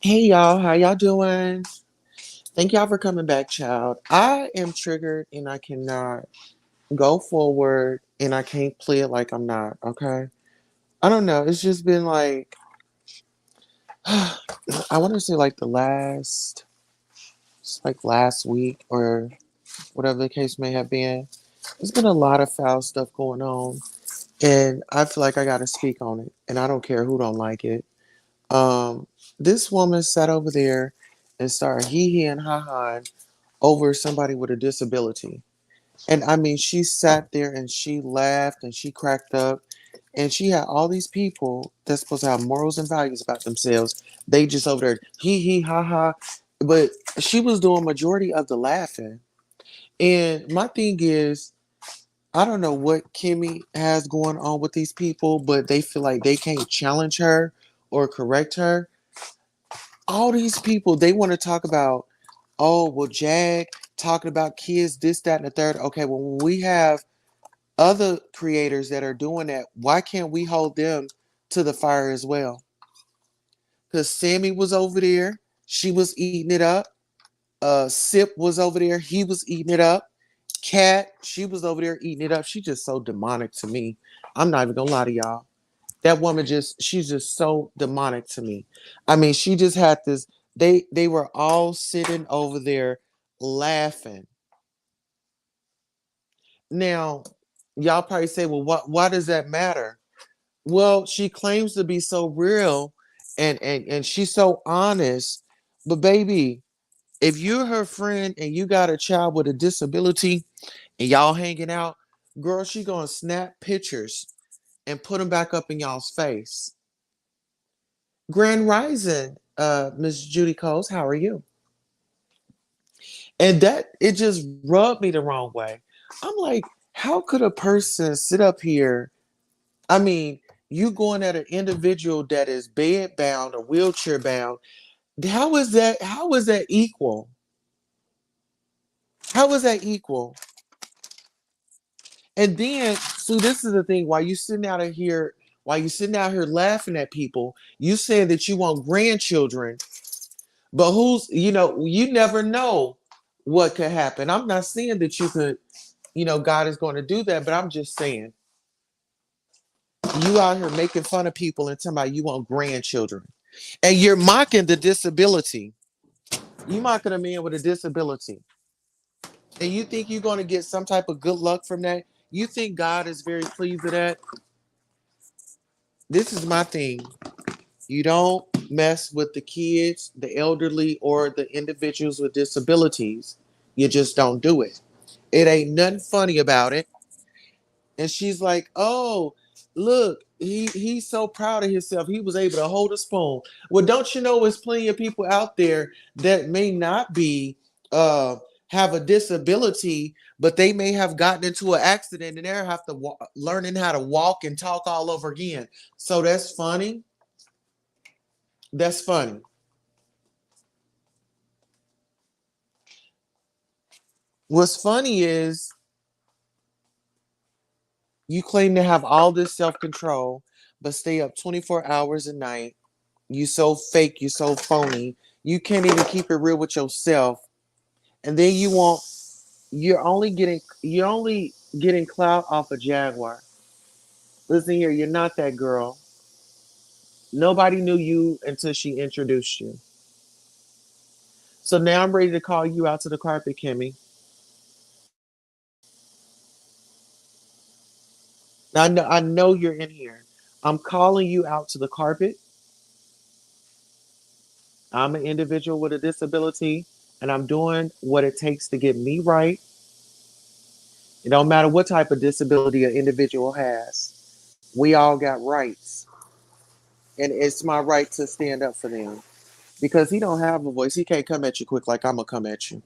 Hey y'all, how y'all doing? Thank y'all for coming back, child. I am triggered and I cannot go forward and I can't play it like I'm not, okay? I don't know. It's just been like, I want to say like it's like last week or whatever the case may have been. There's been a lot of foul stuff going on and I feel like I got to speak on it and I don't care who don't like it. Um, this woman sat over there and started hee and ha over somebody with a disability. And I mean, she sat there and she laughed and she cracked up. And she had all these people that's supposed to have morals and values about themselves. They just over there, hee ha ha. But she was doing majority of the laughing. And my thing is, I don't know what Kimmie has going on with these people, but they feel like they can't challenge her or correct her. All these people, they want to talk about, oh, well, Jag talking about kids, this, that, and the third. Okay, well, when we have other creators that are doing that, why can't we hold them to the fire as well? Because Sammy was over there, she was eating it up. Sip was over there, he was eating it up. Cat, she was over there eating it up. She's just so demonic to me. I'm not even gonna lie to y'all. That woman she's just so demonic to me. I mean, she just had this. They were all sitting over there laughing. Now, y'all probably say, well, why does that matter? Well, she claims to be so real and she's so honest. But baby, if you're her friend and you got a child with a disability and y'all hanging out, girl, she gonna snap pictures and put them back up in y'all's face. Grand Rising, Miss Judy Coles, how are you? And that it just rubbed me the wrong way. I'm like, how could a person sit up here? I mean, you going at an individual that is bed bound or wheelchair bound. How is that? How is that equal? How is that equal? And then, so this is the thing. While you sitting out here laughing at people, you saying that you want grandchildren, but you never know what could happen. I'm not saying that you could, God is going to do that, but I'm just saying you out here making fun of people and talking about you want grandchildren. And you're mocking the disability. You mocking a man with a disability. And you think you're going to get some type of good luck from that? You think God is very pleased with that? This is my thing. You don't mess with the kids, the elderly, or the individuals with disabilities. You just don't do it. It ain't nothing funny about it. And she's like, oh, look, he's so proud of himself. He was able to hold a spoon. Well, don't you know there's plenty of people out there that may not be have a disability, but they may have gotten into an accident and they're have to learning how to walk and talk all over again. So that's funny. That's funny. What's funny is you claim to have all this self control, but stay up 24 hours a night. You so fake, you so phony. You can't even keep it real with yourself. And then you're only getting clout off a Jaguar. Listen here, you're not that girl. Nobody knew you until she introduced you. So now I'm ready to call you out to the carpet, Kimmie. Now I know you're in here. I'm calling you out to the carpet. I'm an individual with a disability, and I'm doing what it takes to get me right. It don't matter what type of disability an individual has. We all got rights, and it's my right to stand up for them. Because he don't have a voice, he can't come at you quick like I'm gonna come at you.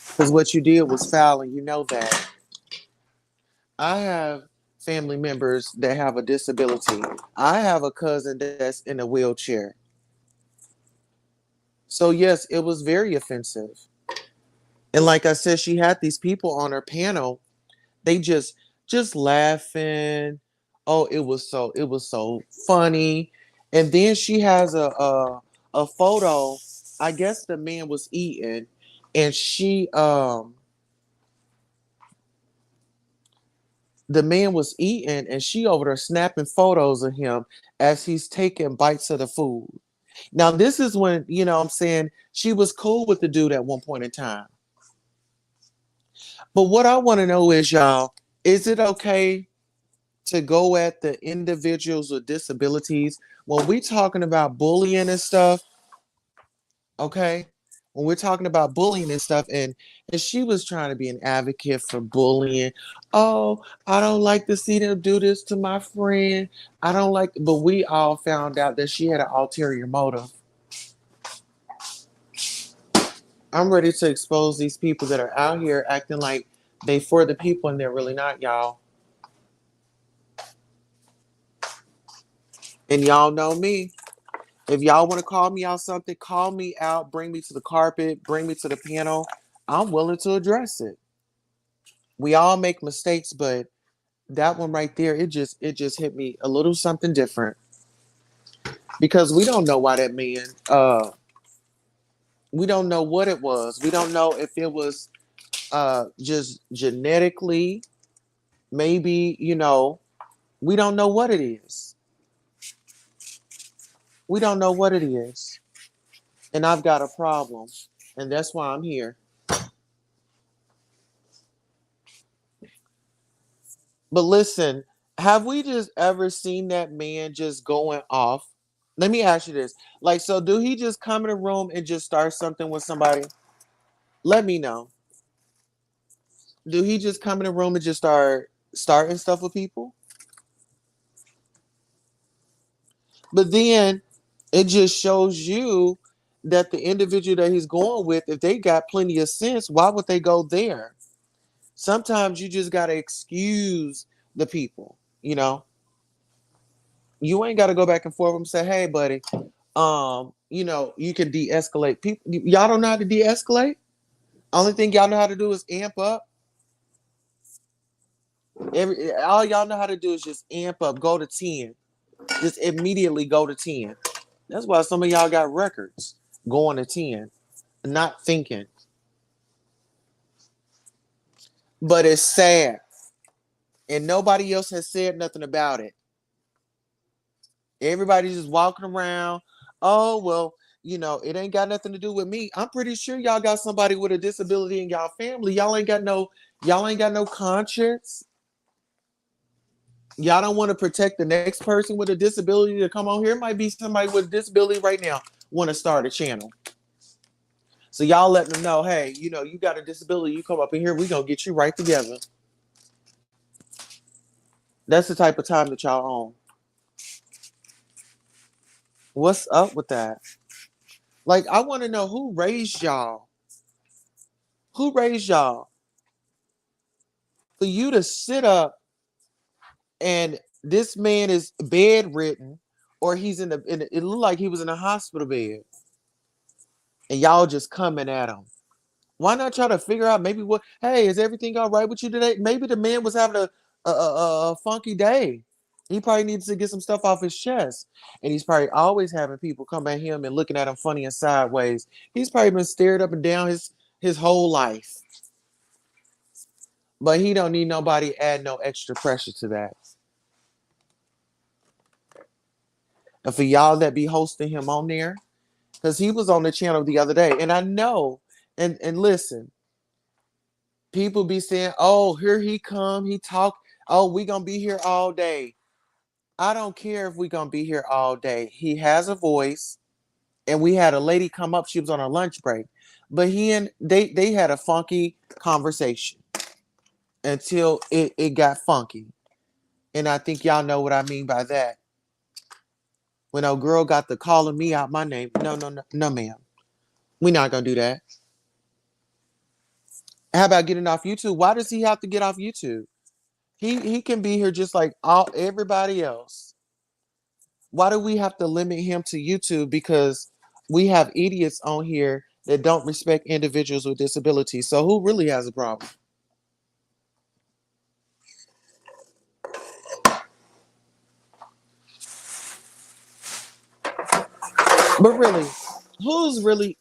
Because what you did was foul, and you know that. I have family members that have a disability. I have a cousin that's in a wheelchair. So yes, it was very offensive. And like I said, she had these people on her panel. They just laughing. Oh, it was so funny. And then she has a photo. I guess the man was eating, and the man was eating, and she over there snapping photos of him as he's taking bites of the food. Now this is when, I'm saying, she was cool with the dude at one point in time. But what I want to know is, y'all, is it okay to go at the individuals with disabilities when we talking about bullying and stuff? Okay, when we're talking about bullying and stuff, and she was trying to be an advocate for bullying. Oh, I don't like to see them do this to my friend. I don't like, but we all found out that she had an ulterior motive. I'm ready to expose these people that are out here acting like they for the people and they're really not, y'all. And y'all know me. If y'all want to call me out something, call me out, bring me to the carpet, bring me to the panel. I'm willing to address it. We all make mistakes, but that one right there, it just hit me a little something different. Because we don't know why that man we don't know what it was. We don't know if it was just genetically, maybe, we don't know what it is. We don't know what it is. And I've got a problem. And that's why I'm here. But listen, have we just ever seen that man just going off? Let me ask you this. Like, so do he just come in a room and just start something with somebody? Let me know. Do he just come in a room and just start starting stuff with people? But then it just shows you that the individual that he's going with, if they got plenty of sense, why would they go there? Sometimes you just gotta excuse the people, you know. You ain't gotta go back and forth and say, hey, buddy, you can de-escalate. People, y'all don't know how to de-escalate. Only thing y'all know how to do is amp up. All y'all know how to do is just amp up, go to 10. Just immediately go to 10. That's why some of y'all got records going to 10, not thinking. But it's sad. And nobody else has said nothing about it. Everybody's just walking around. Oh, well, it ain't got nothing to do with me. I'm pretty sure y'all got somebody with a disability in y'all family. Y'all ain't got no conscience. Y'all don't want to protect the next person with a disability to come on here. It might be somebody with a disability right now want to start a channel. So y'all let them know, hey, you got a disability. You come up in here, we gonna get you right together. That's the type of time that y'all on. What's up with that? Like, I want to know who raised y'all. Who raised y'all for you to sit up and this man is bedridden, or he's it looked like he was in a hospital bed, and y'all just coming at him. Why not try to figure out maybe what? Hey, is everything all right with you today? Maybe the man was having a funky day. He probably needs to get some stuff off his chest. And he's probably always having people come at him and looking at him funny and sideways. He's probably been stared up and down his whole life. But he don't need nobody add no extra pressure to that. And for y'all that be hosting him on there, because he was on the channel the other day, and I know, and listen, people be saying, "Oh, here he come, he talk. Oh, we gonna be here all day." I don't care if we gonna be here all day. He has a voice, and we had a lady come up. She was on a lunch break, but he and they had a funky conversation until it got funky, and I think y'all know what I mean by that. When a girl got the calling me out my name, no, no, no, no, ma'am, we not gonna do that. How about getting off YouTube? Why does he have to get off YouTube? He can be here just like all everybody else. Why do we have to limit him to YouTube? Because we have idiots on here that don't respect individuals with disabilities. So who really has a problem? But really, who's really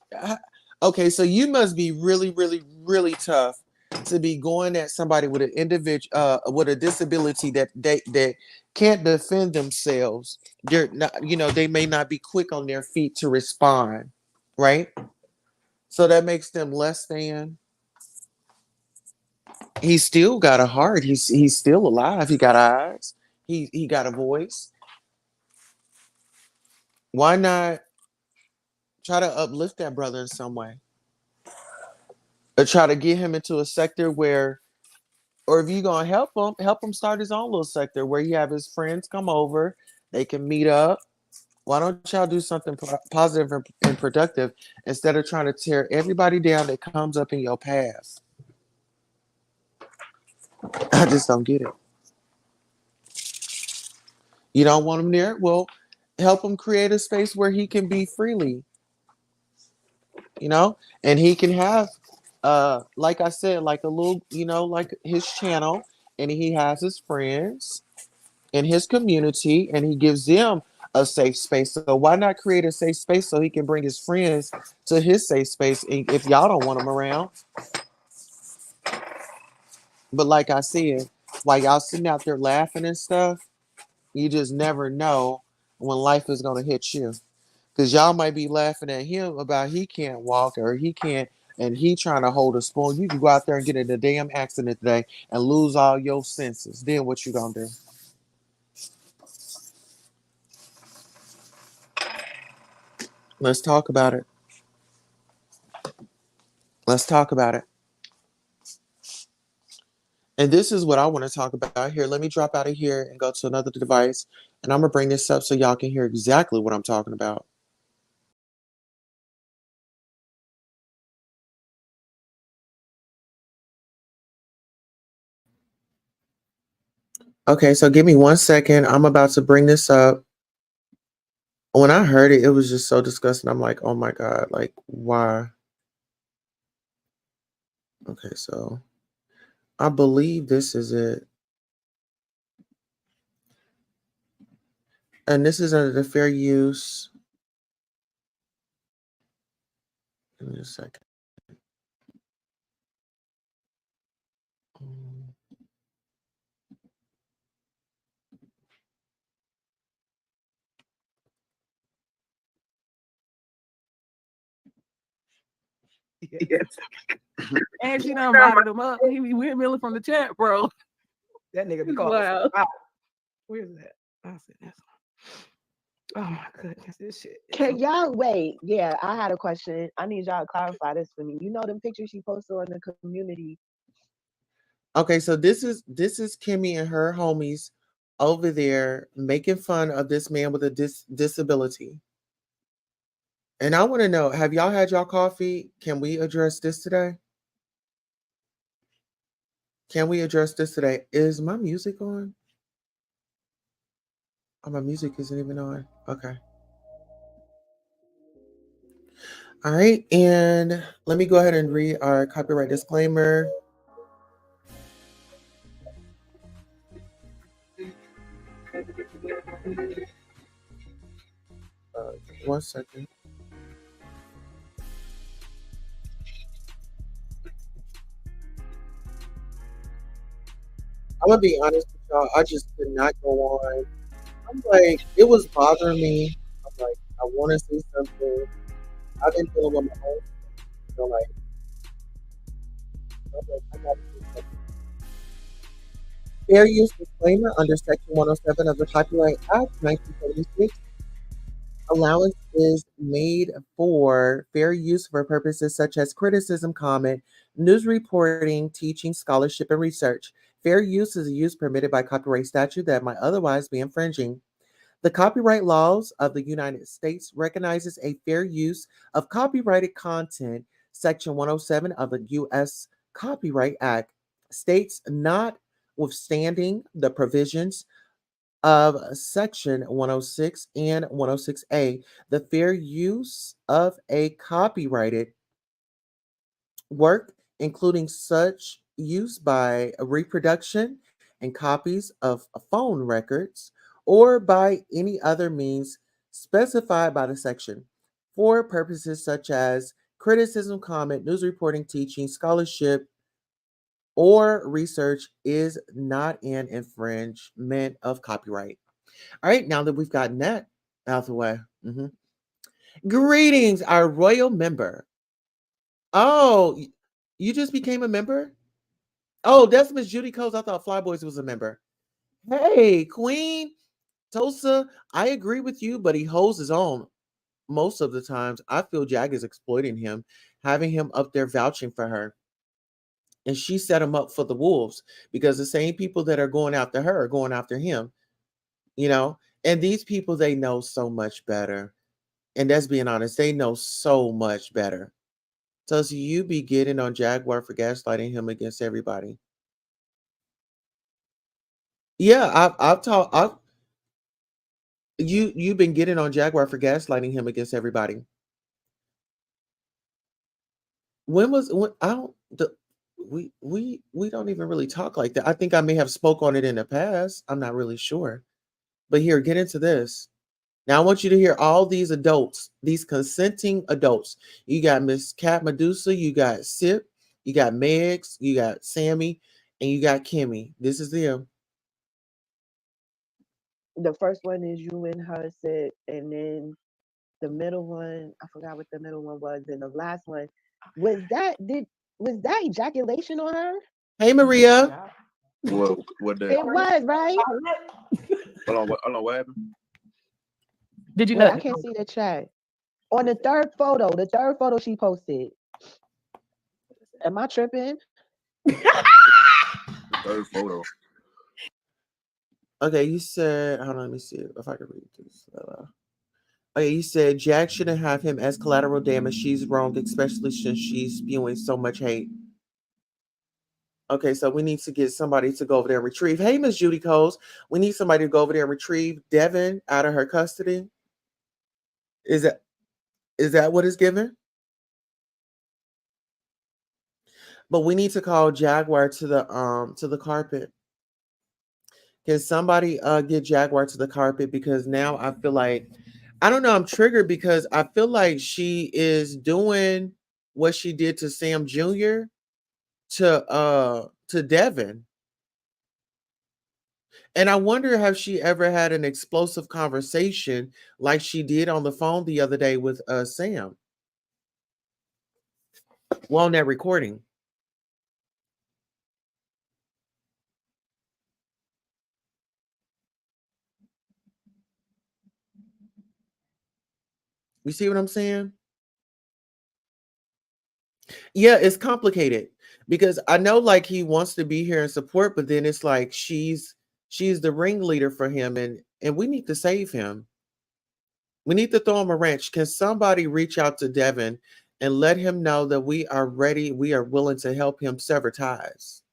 okay? So you must be really, really, really tough to be going at somebody with an individual with a disability that they can't defend themselves. They're not, they may not be quick on their feet to respond, right? So that makes them less than. He's still got a heart. He's still alive. He got eyes. He got a voice. Why not try to uplift that brother in some way? Or try to get him into a sector where, or if you're gonna help him start his own little sector where he have his friends come over, they can meet up. Why don't y'all do something positive and productive instead of trying to tear everybody down that comes up in your path? I just don't get it. You don't want him there? Well, help him create a space where he can be freely, and he can have, like I said, like a little, like his channel, and he has his friends in his community, and he gives them a safe space. So why not create a safe space so he can bring his friends to his safe space if y'all don't want him around? But like I said, while y'all sitting out there laughing and stuff, you just never know when life is gonna hit you. Because y'all might be laughing at him about he can't walk or he can't, and he trying to hold a spoon. You can go out there and get in a damn accident today and lose all your senses. Then what you gonna do? Let's talk about it. Let's talk about it. And this is what I want to talk about here. Let me drop out of here and go to another device. And I'm going to bring this up so y'all can hear exactly what I'm talking about. Okay, so give me 1 second. I'm about to bring this up. When I heard it, it was just so disgusting. I'm like, oh my God, like, why? Okay, so I believe this is it. And this is under the fair use. Give me a second. Um, Yes. And she done invited him up. He be windmilling from the chat, bro. That nigga be called. Wow. Where's that? I said that's. Oh my goodness, this shit. Can y'all wait? Yeah, I had a question. I need y'all to clarify this for me. You know them pictures she posted on the community? Okay, so this is Kimmie and her homies over there making fun of this man with a disability. And I want to know, have y'all had y'all coffee? Can we address this today? Can we address this today? Is my music on? Oh, my music isn't even on. Okay. All right, and let me go ahead and read our copyright disclaimer. One second. I'm gonna be honest with y'all. I just could not go on. I'm like, it was bothering me. I'm like, I want to say something. I've been dealing with my own, like, I'm like, I gotta say something. Fair use disclaimer under Section 107 of the Copyright Act 1976. Allowance is made for fair use for purposes such as criticism, comment, news reporting, teaching, scholarship, and research. Fair use is a use permitted by copyright statute that might otherwise be infringing. The copyright laws of the United States recognizes a fair use of copyrighted content. Section 107 of the U.S. Copyright Act states, notwithstanding the provisions of Section 106 and 106A, the fair use of a copyrighted work, including such use by reproduction and copies of phone records or by any other means specified by the section, for purposes such as criticism, comment, news reporting, teaching, scholarship, or research, is not an infringement of copyright. All right, now that we've gotten that out of the way, greetings, our royal member. Oh, you just became a member? Oh, that's Miss Judy Coles. I thought Flyboys was a member. Hey, Queen Tosa, I agree with you, but he holds his own most of the times. I feel Jag is exploiting him, having him up there vouching for her. And she set him up for the wolves because the same people that are going after her are going after him, you know? And these people, they know so much better. And that's being honest, they know so much better. So you be getting on Jaguar for gaslighting him against everybody. Yeah, I've talked. You've been getting on Jaguar for gaslighting him against everybody. When I don't the we don't even really talk like that. I think I may have spoke on it in the past. I'm not really sure. But here, get into this. Now I want you to hear all these adults, these consenting adults. You got Miss Cat Medusa, you got Sip, you got Megs, you got Sammy, and you got Kimmie. This is them. The first one is you and her sit, and then the middle one, I forgot what the middle one was, and the last one was that ejaculation on her? Hey Maria. What It was, right? Hold on, what happened? Did you Wait, not? I can't see the chat. On the third photo she posted. Am I tripping? Third photo. Okay, you said, hold on, let me see if I can read this. Okay, you said Jack shouldn't have him as collateral damage. She's wrong, especially since she's spewing so much hate. Okay, so we need to get somebody to go over there and retrieve. Hey, Miss Judy Coles, we need somebody to go over there and retrieve Devin out of her custody. Is that what it's given? But we need to call Jaguar to the carpet. Can somebody get Jaguar to the carpet? Because now I feel like, I don't know, I'm triggered because I feel like she is doing what she did to Sam Jr. to Devin. And I wonder have she ever had an explosive conversation like she did on the phone the other day with Sam. Well, on that recording. You see what I'm saying? Yeah, it's complicated because I know like he wants to be here and support, but then it's like she's the ringleader for him, and we need to save him. We need to throw him a wrench. Can somebody reach out to Devin and let him know that we are ready, we are willing to help him sever ties?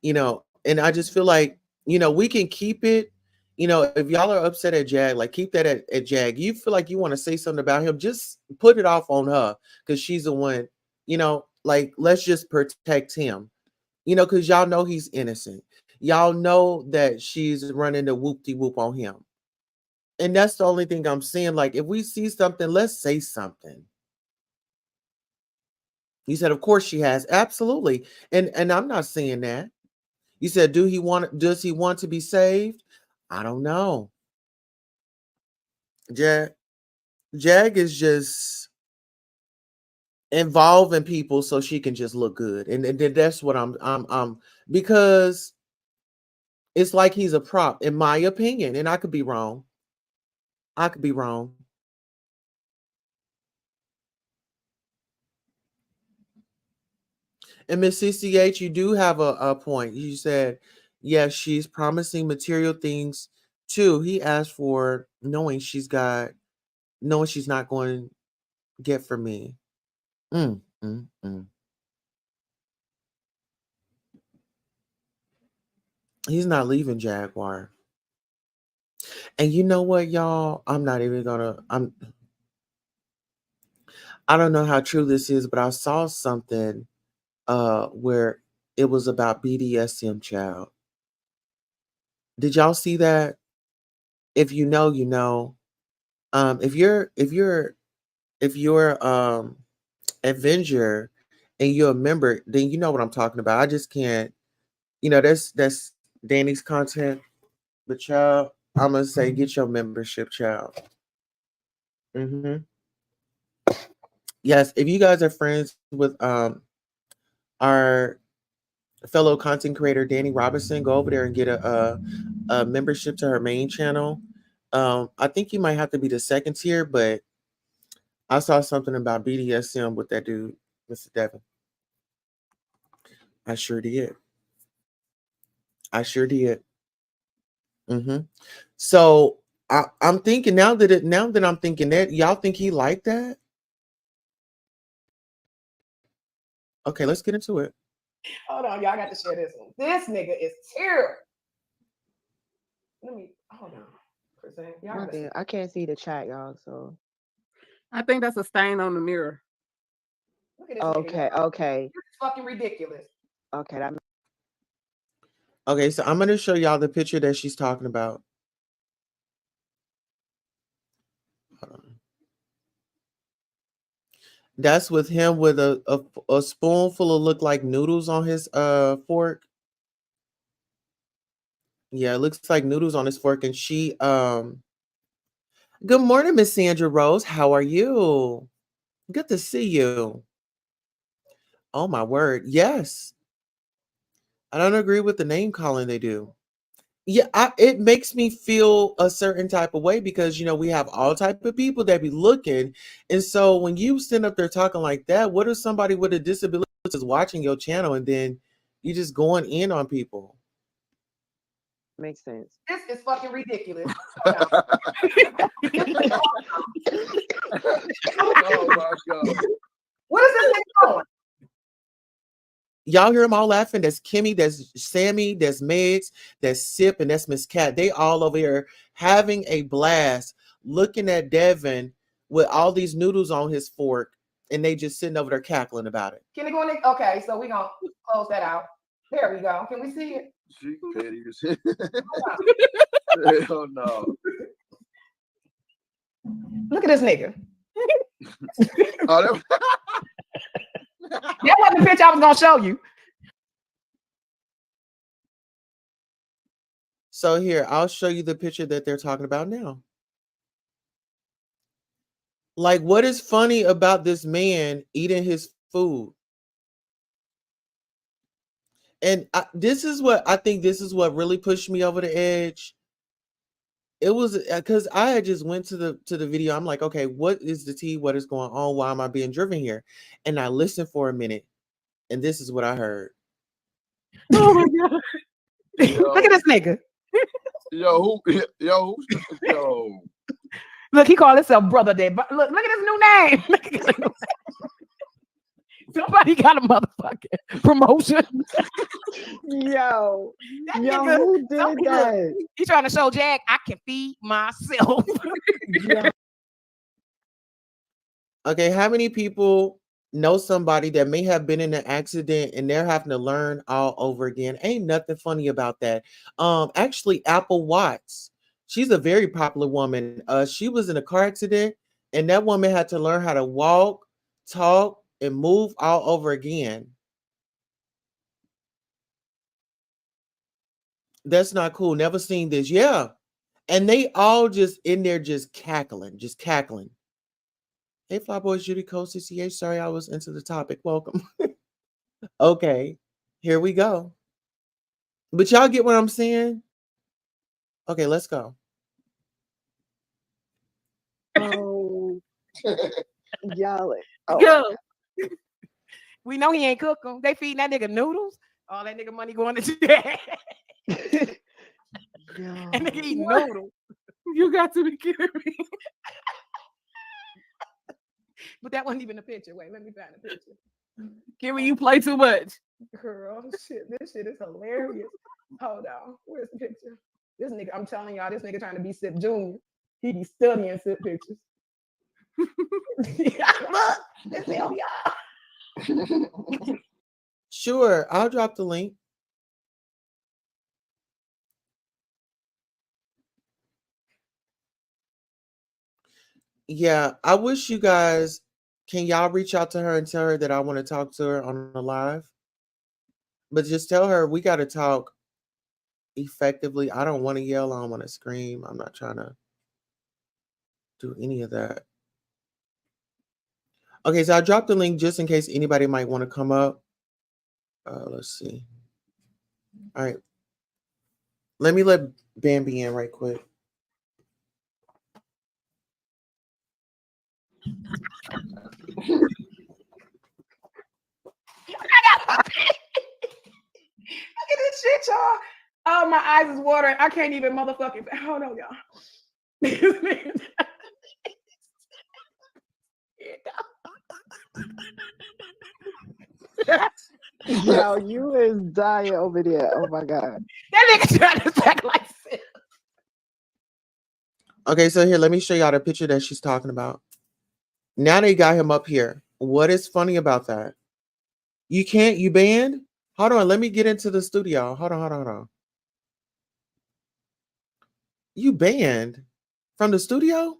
And I just feel like, we can keep it. If y'all are upset at Jag, like keep that at Jag. You feel like you want to say something about him, just put it off on her because she's the one, like let's just protect him. because y'all know he's innocent. Y'all know that she's running the whoop-de-whoop on him. And that's the only thing I'm saying. Like, if we see something, let's say something. You said, of course she has. Absolutely. And I'm not saying that. You said, does he want to be saved? I don't know. Jag is just involving people so she can just look good. And that's what I'm because it's like he's a prop, in my opinion. And I could be wrong. And Miss CCH, you do have a point. You said, yes, she's promising material things too. He asked for knowing she's not going to get for me. Mm, mm, mm. He's not leaving Jaguar. And you know what, y'all? I'm not even gonna. I don't know how true this is, but I saw something where it was about BDSM, child. Did y'all see that? If you know, you know. If you're Avenger and you're a member, then you know what I'm talking about. I just can't. That's Danny's content. But child, I'm gonna say get your membership, child. Mm-hmm. Yes, if you guys are friends with our fellow content creator Danny Robinson, go over there and get a membership to her main channel. I think you might have to be the second tier, but I saw something about BDSM with that dude, Mr. Devin. I sure did. Mm-hmm. So I'm thinking now that I'm thinking that, y'all think he liked that? Okay, let's get into it. Hold on, y'all got to share this one. This nigga is terrible. Let me hold on. I can't see the chat, y'all. So I think that's a stain on the mirror. Look at this. Okay. This is fucking ridiculous. Okay, Okay, so I'm gonna show y'all the picture that she's talking about. Hold on. That's with him with a spoonful of look like noodles on his fork. Yeah, it looks like noodles on his fork. And she good morning, Miss Sandra Rose. How are you? Good to see you. Oh my word. Yes. I don't agree with the name calling they do. Yeah, it makes me feel a certain type of way because we have all type of people that be looking, and so when you stand up there talking like that, what if somebody with a disability is watching your channel and then you just going in on people? makes sense. This is fucking ridiculous. Oh my God. What is this nigga doing? Y'all hear them all laughing? That's Kimmie, that's Sammy, that's Megs, that's Sip, and that's Miss Cat. They all over here having a blast, looking at Devin with all these noodles on his fork, and they just sitting over there cackling about it. Can they go in? Okay, so we're gonna close that out. There we go. Can we see it? She petty as shit. Hell no. Look at this nigga. Oh, That wasn't the picture I was gonna show you. So here, I'll show you the picture that they're talking about now. Like, what is funny about this man eating his food? And this is what really pushed me over the edge. It was because I had just went to the video. I'm like, okay, what is the tea? What is going on? Why am I being driven here? And I listened for a minute, and this is what I heard. Oh my God. Look at this nigga. Yo. Look, he called himself Brother Day. Look at his new name. Somebody got a motherfucking promotion. Yo, nigga, who did that? He trying to show Jag I can feed myself. Yeah. Okay, how many people know somebody that may have been in an accident and they're having to learn all over again. Ain't nothing funny about that. Actually, Apple Watts, she's a very popular woman. She was in a car accident, and that woman had to learn how to walk, talk, and move all over again. That's not cool. Never seen this. Yeah. And they all just in there just cackling, just cackling. Hey, Fly Boys, Judy Cole, CCH. Sorry, I was into the topic. Welcome. Okay, here we go. But y'all get what I'm saying? Okay, let's go. Oh, y'all. Oh, Go. We know he ain't cook them. They feeding that nigga noodles. All that nigga money going to that. And nigga eating noodles. You got to be kidding me. But that wasn't even a picture. Wait, let me find a picture. Kimmie, you play too much. Girl, shit, this shit is hilarious. Hold on. Where's the picture? This nigga, I'm telling y'all, this nigga trying to be Sip Junior. He be studying Sip pictures. Look, this hell, y'all. Sure, I'll drop the link. Yeah, I wish you guys, can y'all reach out to her and tell her that I want to talk to her on the live? But just tell her we got to talk effectively. I don't want to yell. I don't want to scream. I'm not trying to do any of that. Okay, so I dropped the link just in case anybody might want to come up. Let's see. All right. Let me let Bambi in right quick. Look at this shit, y'all. Oh, my eyes is watering. I can't even motherfucking. Hold on, y'all. yo, you is dying over there. Oh my god. That nigga trying to act like shit. Okay, so here, let me show y'all the picture that she's talking about. Now they got him up here. What is funny about that? You banned? Hold on, let me get into the studio. Hold on. You banned from the studio?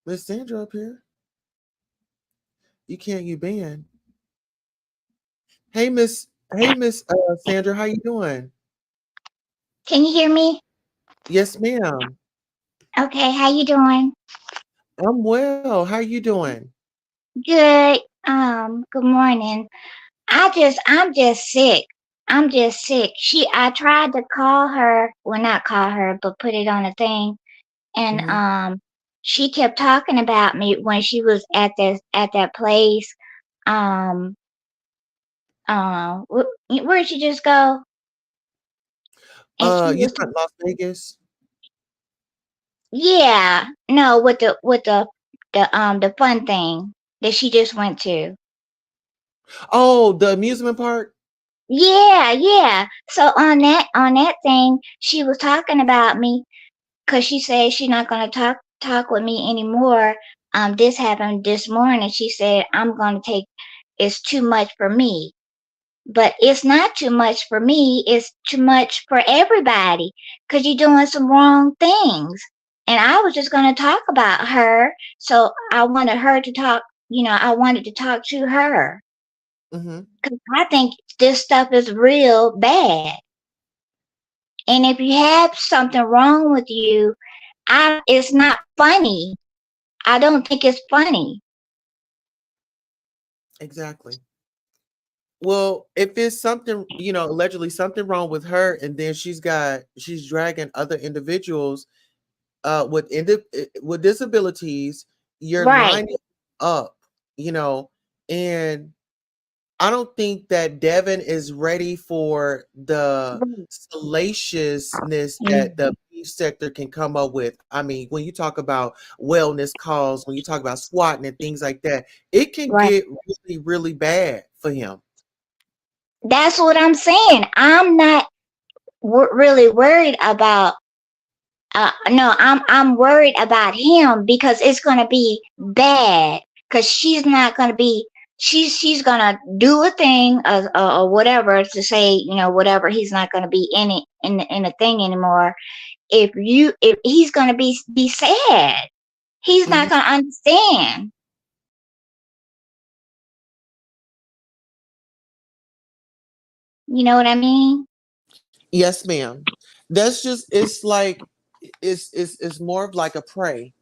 Miss Sandra up here. You banned. Hey Miss Sandra, how you doing? Can you hear me? Yes, ma'am. Okay, how you doing? I'm well. How you doing? Good. Good morning. I'm just sick. I'm just sick. I tried to call her, well not call her, but put it on a thing. And Mhm. she kept talking about me when she was at that place. Um where'd she just go? And she You was said Las Vegas? yeah, no, with the fun thing that she just went to. Oh, the amusement park? Yeah, yeah. So on that thing, she was talking about me because she said she's not gonna talk with me anymore. This happened this morning. She said I'm gonna take. It's too much for me, but it's not too much for me. It's too much for everybody because you're doing some wrong things. And I was just gonna talk about her, so I wanted her to talk. I wanted to talk to her Mhm. because I think this stuff is real bad. And if you have something wrong with you, it's not funny. I don't think it's funny. Exactly. Well, if it's something, allegedly something wrong with her, and then she's dragging other individuals with disabilities, you're Right, lining up, you know, and I don't think that Devin is ready for the right. salaciousness that Mm. the beef sector can come up with. I mean, when you talk about wellness calls, when you talk about squatting and things like that, it can Right. get really, really bad for him. That's what I'm saying. I'm not really worried about No, I'm worried about him because it's gonna be bad. Cause she's not gonna be. She's gonna do a thing or whatever to say, whatever. He's not gonna be in the thing anymore. If he's gonna be sad, he's Hmm. not gonna understand. You know what I mean? Yes, ma'am. That's just it's like it's more of like a pray.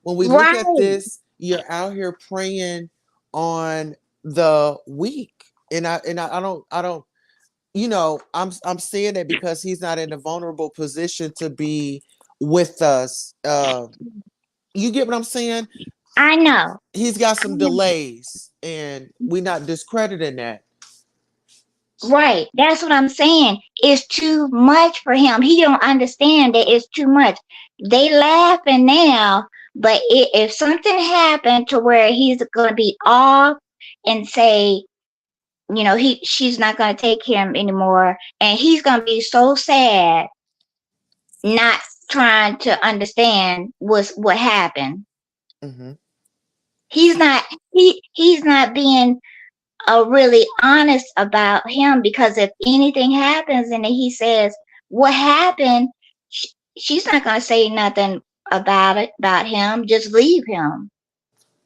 When we look at Right, this, you're out here preying on the weak. And I don't I'm saying it because he's not in a vulnerable position to be with us. You get what I'm saying? I know. He's got I some know. delays and we're not discrediting that. Right. That's what I'm saying. It's too much for him. He don't understand that it's too much. They laughing now, but if something happened to where he's gonna be off and say, she's not gonna take him anymore, and he's gonna be so sad, not trying to understand what happened. Hmm. He's not he's not being really honest about him, because if anything happens and he says what happened, she's not going to say nothing about him. Just leave him.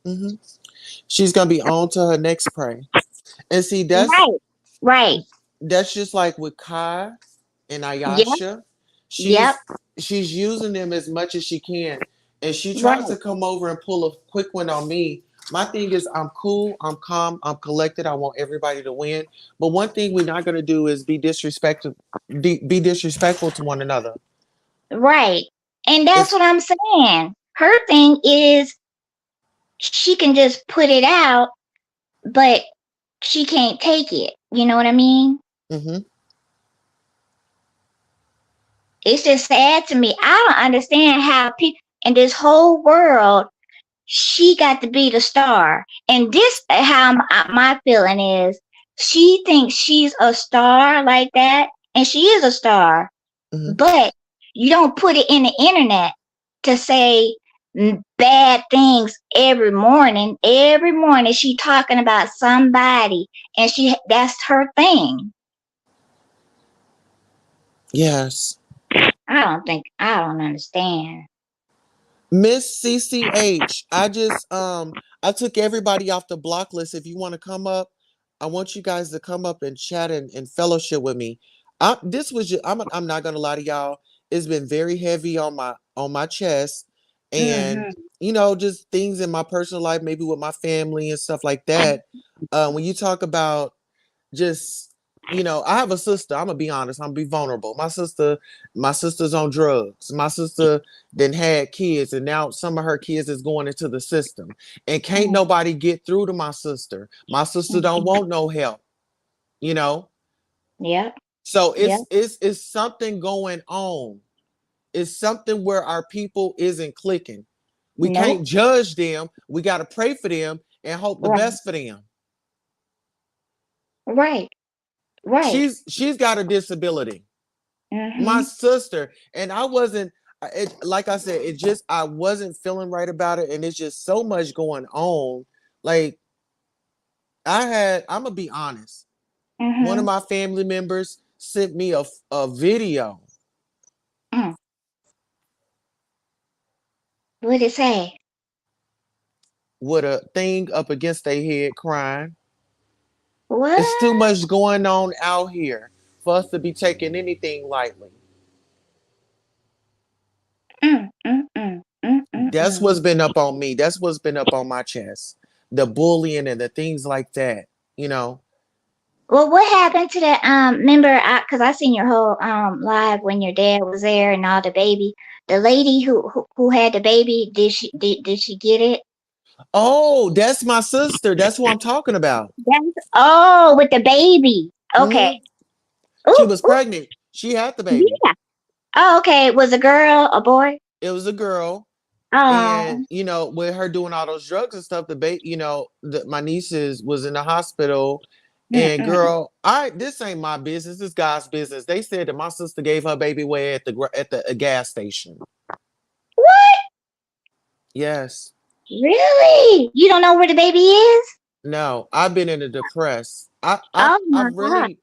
Hmm. She's gonna be on to her next prey. And see, Right. Right. that's just like with Kai and Yep. Ayasha. Yep. She's using them as much as she can. And she tries Right. to come over and pull a quick one on me. My thing is I'm cool, I'm calm, I'm collected. I want everybody to win. But one thing we're not gonna do is be disrespectful to one another. Right. And that's It's what I'm saying. Her thing is she can just put it out, but she can't take it. You know what I mean? hmm It's just sad to me. I don't understand how people in this whole world, she got to be the star. And this how my feeling is. She thinks she's a star like that, and she is a star. hmm But you don't put it in the internet to say bad things every morning. Every morning she talking about somebody, and that's her thing. Yes. I don't understand. Miss CCH, I took everybody off the block list. If you want to come up, I want you guys to come up and chat and fellowship with me. This was just, I'm not gonna lie to y'all. It's been very heavy on my chest, and Mm-hmm. just things in my personal life, maybe with my family and stuff like that. When you talk about just I have a sister. I'm gonna be honest. I'm gonna be vulnerable. My sister's on drugs. My sister then had kids, and now some of her kids is going into the system, and can't nobody get through to my sister. My sister don't Mm-hmm. want no help. You know, Yep. so Yep. it's something going on. It's something where our people isn't clicking. We Nope. can't judge them. We got to pray for them and hope the Right. best for them. Right. Right. She's got a disability. My Mm-hmm. sister, and I wasn't like I said, it just I wasn't feeling right about it, and it's just so much going on. Like I'm gonna be honest, one of Mm-hmm. my family members sent me a video Mm. What'd it say? with a thing up against their head crying. It's too What? much going on out here for us to be taking anything lightly. Mm, mm, mm, mm, mm, That's mm. what's been up on me. That's what's been up on my chest. The bullying and the things like that, you know. Well, what happened to that? Remember, because I seen your whole live when your dad was there and all the baby. The lady who had the baby, did she get it? Oh, that's my sister. That's who I'm talking about. With the baby. Okay. Hmm. She Ooh, was ooh, pregnant. She had the baby. yeah. Oh, okay. Was a girl, a boy? It was a girl. And Oh. with her doing all those drugs and stuff, the baby, my nieces was in the hospital. Mm, And mm, girl, this ain't my business. This God's business. They said that my sister gave her baby away at the gas station. Yes. Really? You don't know where the baby is? No, I've been in a depressed. Oh my God.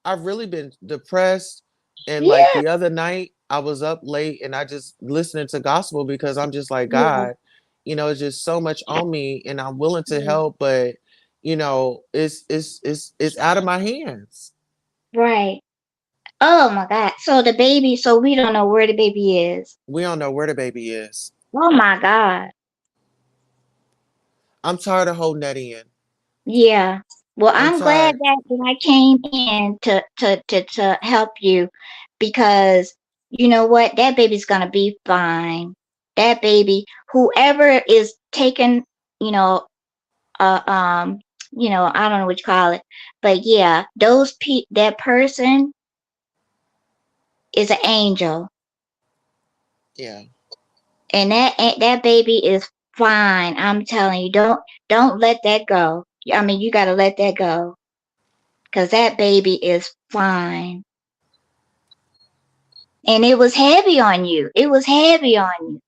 I've really been depressed. And like Yeah, the other night, I was up late and I just listening to gospel because I'm just like, yeah, God, it's just so much on me and I'm willing to yeah. help, but it's out of my hands. Right. Oh my God. So the baby, so we don't know where the baby is. We don't know where the baby is. Oh my God. I'm tired of holding that in. Yeah. Well, I'm I'm glad tired. that I came in to help you because you know what? That baby's gonna be fine. That baby, whoever is taking, you know, uh, um, I don't know what you call it, but yeah, that person is an angel, Yeah. and that baby is fine. I'm telling you, don't let that go. I mean, you gotta let that go. Cause that baby is fine. And it was heavy on you. It was heavy on you.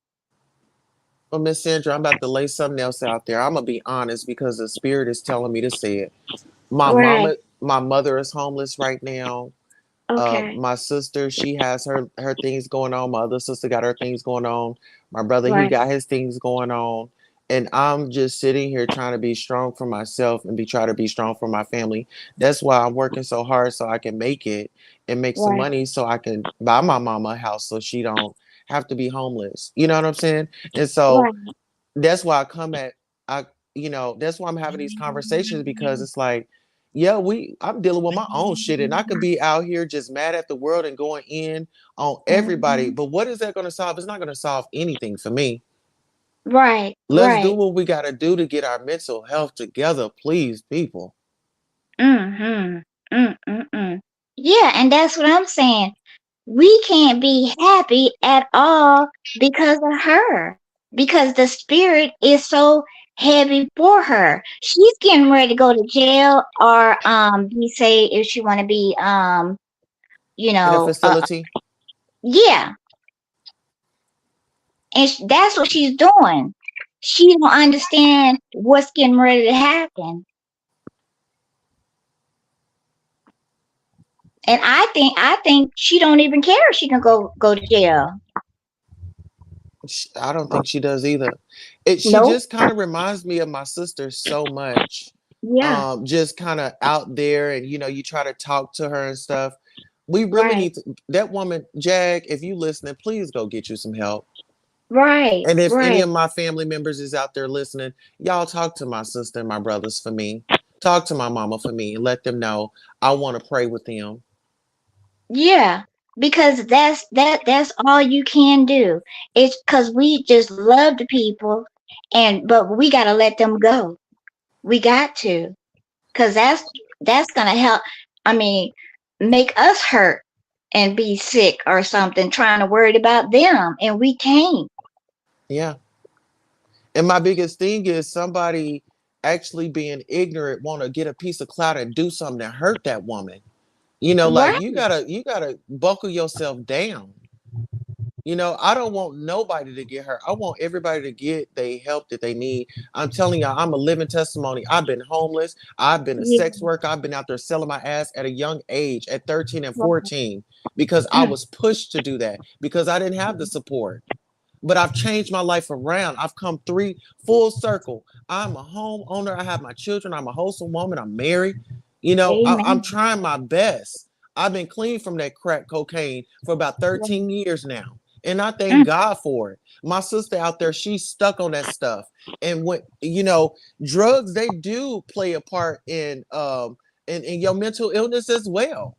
Well, Miss Sandra, I'm about to lay something else out there. I'm gonna be honest because the spirit is telling me to say it. Right. My mother is homeless right now. Okay. My sister, she has her things going on. My other sister got her things going on. My brother, he Right. got his things going on. And I'm just sitting here trying to be strong for myself and try to be strong for my family. That's why I'm working so hard so I can make it and make some Right. money so I can buy my mama a house so she don't have to be homeless. You know what I'm saying? And so Right. that's why I come at I that's why I'm having these conversations because it's like, yeah, I'm dealing with my own shit and I could be out here just mad at the world and going in on everybody. Mhm. But what is that going to solve? It's not going to solve anything for me. Right. Let's do Right. what we got to do to get our mental health together, please, people. Mhm. Mm. Yeah, and that's what I'm saying. We can't be happy at all because of her. Because the spirit is so heavy for her. She's getting ready to go to jail or be say if she want to be you In a know, facility. yeah, and that's what she's doing. She don't understand what's getting ready to happen, and I think she don't even care if she can go to jail. I don't think she does either. She Nope. just kind of reminds me of my sister so much. Yeah. Just kind of out there, and you try to talk to her and stuff. We really Right. need that woman, Jag. If you listening, please go get you some help. Right. And if any Right. of my family members is out there listening, y'all talk to my sister and my brothers for me. Talk to my mama for me and let them know I want to pray with them. Yeah. Because that's all you can do. It's because we just love the people, but we gotta let them go. We got to. Because that's gonna help. I mean, make us hurt and be sick or something, trying to worry about them, and we can't. Yeah. And my biggest thing is somebody actually being ignorant want to get a piece of clout and do something to hurt that woman. Like Right? you gotta buckle yourself down. I don't want nobody to get hurt. I want everybody to get the help that they need. I'm telling y'all, I'm a living testimony. I've been homeless. I've been a Yeah. sex worker. I've been out there selling my ass at a young age, at 13 and 14, because I Mm. was pushed to do that because I didn't have the support. But I've changed my life around. I've come three full circle. I'm a homeowner. I have my children. I'm a wholesome woman. I'm married. I'm Amen. trying my best. I've been clean from that crack cocaine for about Right. 13 years now. And I thank Mm. God for it. My sister out there, she's stuck on that stuff. And drugs, they do play a part in your mental illness as well.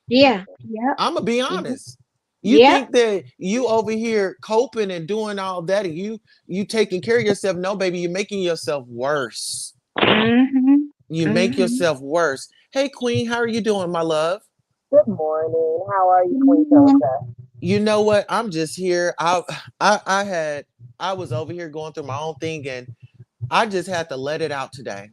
Yeah. Yep. I'm gonna be Yep. honest. You Yep. think that you over here coping and doing all that, and you taking care of yourself? No, baby, you're making yourself worse. Mhm. You make Mhm. yourself worse. Hey, Queen, how are you doing, my love? Good morning. How are you, Queen Mhm. Philippa? You know what? I'm just here. I was over here going through my own thing, and I just had to let it out today.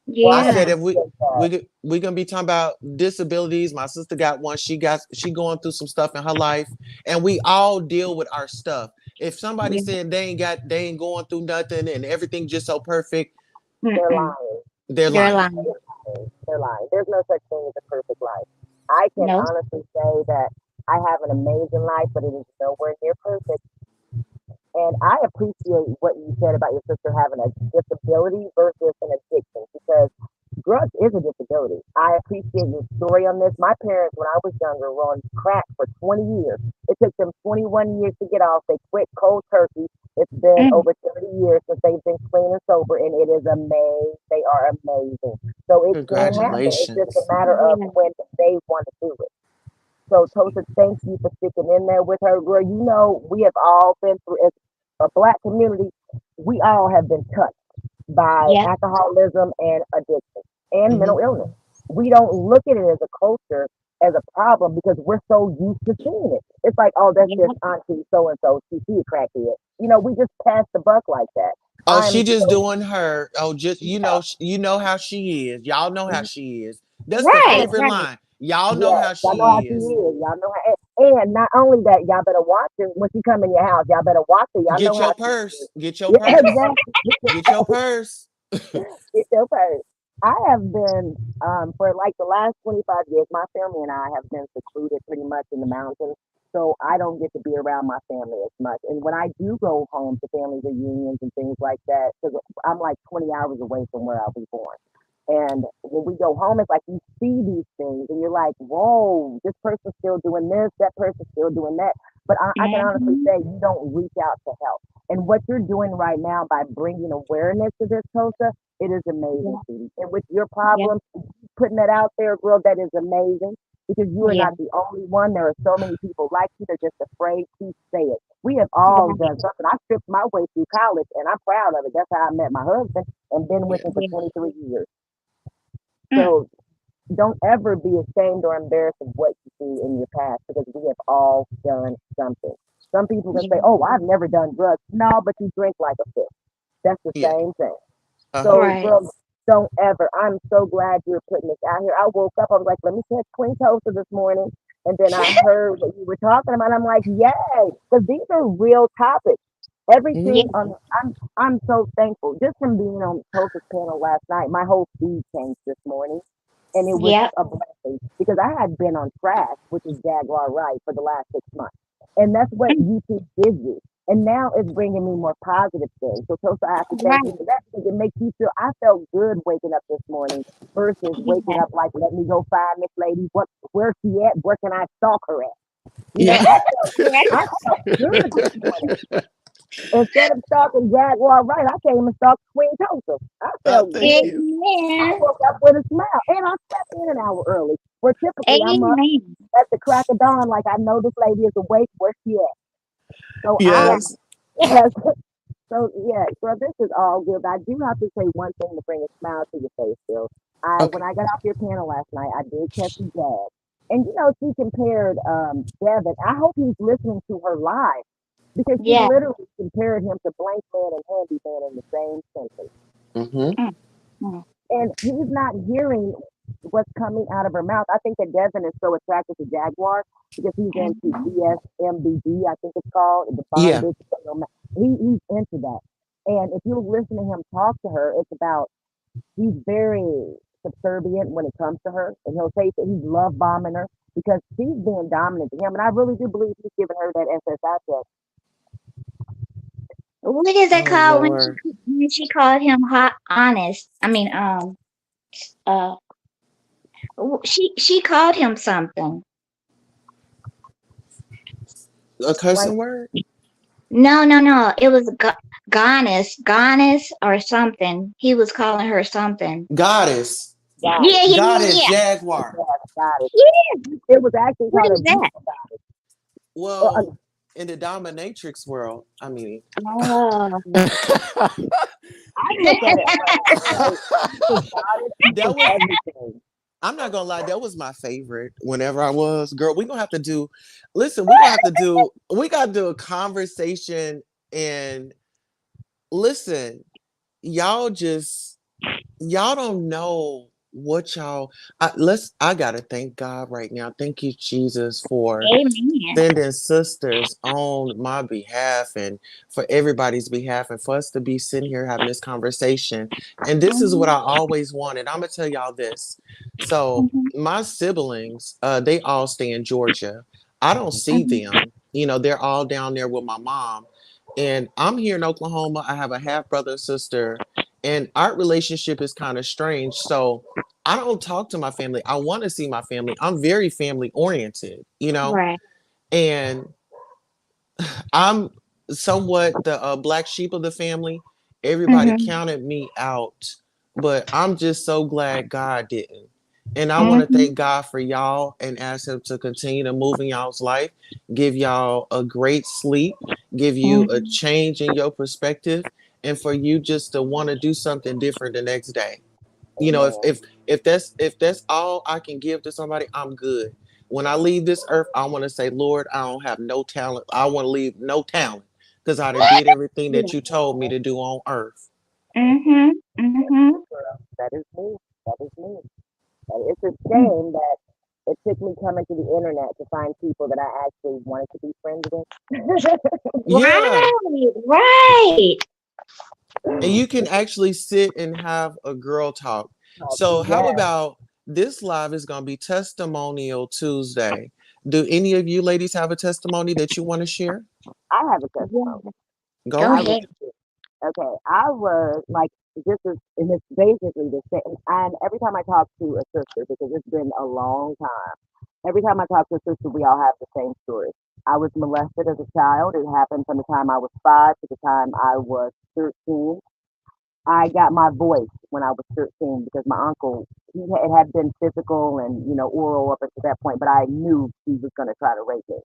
Well, I I said Yeah. if appreciate that. we gonna be talking about disabilities. My sister got one. She going through some stuff in her life, and we all deal with our stuff. If somebody Yeah. said they ain't going through nothing and everything just so perfect, They're Mm-mm. lying. they're They're lying. lying. They're lying. There's no such thing as a perfect life. I can No. honestly say that I have an amazing life, but it is nowhere near perfect. And I appreciate what you said about your sister having a disability versus an addiction because drugs is a disability. I appreciate your story on this. My parents, when I was younger, were on crack for 20 years. It took them 21 years to get off. They quit cold turkey. It's been Mm. over 30 years since they've been clean and sober, and it is amazing. They are amazing. So it can happen. It's just a Congratulations. matter of Yeah. when they want to do it. So Tosa, thank you for sticking in there with her, girl. You know, we have all been through as a black community, we all have been touched by Yep. alcoholism and addiction and Hmm. mental illness. We don't look at it as a culture as a problem because we're so used to seeing it. It's like, oh, that's just Yep. auntie so and so. She a crackhead. You know, we just pass the buck like that. Oh, she I'm just so doing her. Oh, just yeah, you know how she is. Y'all know how mhm, she is. That's the I Right. favorite Right. line. Y'all know yes, how y'all know how she she is. is. Y'all know how, and not only that, y'all better watch her when she come in your house. Y'all better watch her. Y'all know Get how your she is. purse. Get your Yeah, purse. exactly. Get your purse. It's your purse. I have been, for like the last 25 years, my family and I have been secluded pretty much in the mountains. So I don't get to be around my family as much. And when I do go home to family reunions and things like that, because I'm like 20 hours away from where I was born. And when we go home, it's like you see these things and you're like, whoa, this person's still doing this, that person's still doing that. But I can honestly Mm-hmm. say you don't reach out to help. And what you're doing right now by bringing awareness to this, Tosa, it is amazing, Yeah. sweetie. And with your Yeah. problem, putting that out there, girl, that is amazing because you are Yeah. not the only one. There are so many people like you. They're just afraid to say it. We have all Right. done something. I stripped my way through college, and I'm proud of it. That's how I met my husband and been with Yeah. him for Yeah. 23 years. Mm. So don't ever be ashamed or embarrassed of what you see in your past because we have all done something. Some people can Yeah. say, "Oh, I've never done drugs." No, but you drink like a fish. That's the Yeah. same thing. Uh-huh. So, Right. girl, don't ever. I'm so glad you're putting this out here. I woke up, I was like, let me catch Queen Toaster this morning. And then I heard what you were talking about. I'm like, yay, because these are real topics. Yeah. Everything on, I'm so thankful. Just from being on Toaster's panel last night, my whole feed changed this morning. And it was Yep. a blessing because I had been on trash, which is Jaguar Right, for the last 6 months. And that's what Mm. YouTube gives you. And now it's bringing me more positive things. So, Tosa, I have to thank you Right. for that because it makes you feel I felt good waking up this morning versus waking Yeah. up like, let me go find this lady. Where's she at? Where can I stalk her at? You know, Yeah. Yeah. I felt good this morning. Instead of stalking Jaguar Right, I came and stalked Queen Tosa. I felt Thank good. you. I Amen. woke up with a smile and I slept in an hour early. Where typically I'm up Amen. at the crack of dawn, like I know this lady is awake. Where's she at? So Yeah. Yes. yes, so yeah, so this is all good. I do have to say one thing to bring a smile to your face, Bill. When Okay. I got off your panel last night, I did catch the Jag. And you know, she compared Devin. I hope he's listening to her live because she Yeah. literally compared him to Blank Man and Handy Man in the same sentence. Mm-hmm. Mm. Mm. And he's not hearing what's coming out of her mouth. I think that Devin is so attracted to Jaguar because he's into Mhm. BSMBD, I think it's called, the Yeah. bondage. He's into that. And if you listen to him talk to her, it's about he's very subservient when it comes to her. And he'll say that he's love bombing her because she's being dominant to him. And I really do believe he's giving her that SSI test. What is that Oh called Lord. when she called him hot honest? I mean, uh, she called him something. A Like, cursing word? No, no, no. It was goddess or something. He was calling her something. Goddess. got it. Yeah, yeah, Goddess yeah, Jaguar. Yes, got it. yeah. Yeah. It was actually What called is abuse. that? Well, in the dominatrix world, I mean, Oh. I look at it like, because God that is was, everything. I'm not gonna lie, that was my favorite whenever I was. Girl, we're gonna have to do, listen, we're gonna have to do, we gotta do a conversation and listen, y'all just, y'all don't know. what y'all I gotta thank God right now. Thank you, Jesus, for Amen. sending sisters on my behalf and for everybody's behalf, and for us to be sitting here having this conversation. And this is what I Mhm. always wanted. I'm gonna tell y'all this. So Mhm. my siblings, they all stay in Georgia. I don't see Mhm. them. They're all down there with my mom. And I'm here in Oklahoma. I have a half brother and sister, and our relationship is kind of strange. So I don't talk to my family. I want to see my family. I'm very family oriented. Right. And I'm somewhat the black sheep of the family. Everybody Mhm. counted me out, but I'm just so glad God didn't. And I want to Mhm. thank God for y'all and ask Him to continue to move in y'all's life, give y'all a great sleep, give you a Mhm. change in your perspective, and for you just to want to do something different the next day. If Amen. if that's all I can give to somebody, I'm good. When I leave this earth, I want to say, Lord, I don't have no talent. I want to leave no talent because I done did everything Yeah. that you told me to do on earth. Mhm. Mhm. That is me. That is me. And it's a shame that it took me coming to the internet to find people that I actually wanted to be friends with. Yeah. Right. Right. And you can actually sit and have a girl talk. So, how Yes, about this live is going to be Testimonial Tuesday? Do any of you ladies have a testimony that you want to share? I have a Yeah. testimony. Go Go I ahead. ahead. really do. Okay, I was like, this is, and it's basically the same. And every time I talk to a sister, because it's been a long time, every time I talk to a sister, we all have the same story. I was molested as a child. It happened from the time I was 5 to the time I was 13. I got my voice when I was 13 because my uncle, it had been physical and, oral up until that point, but I knew he was going to try to rape me.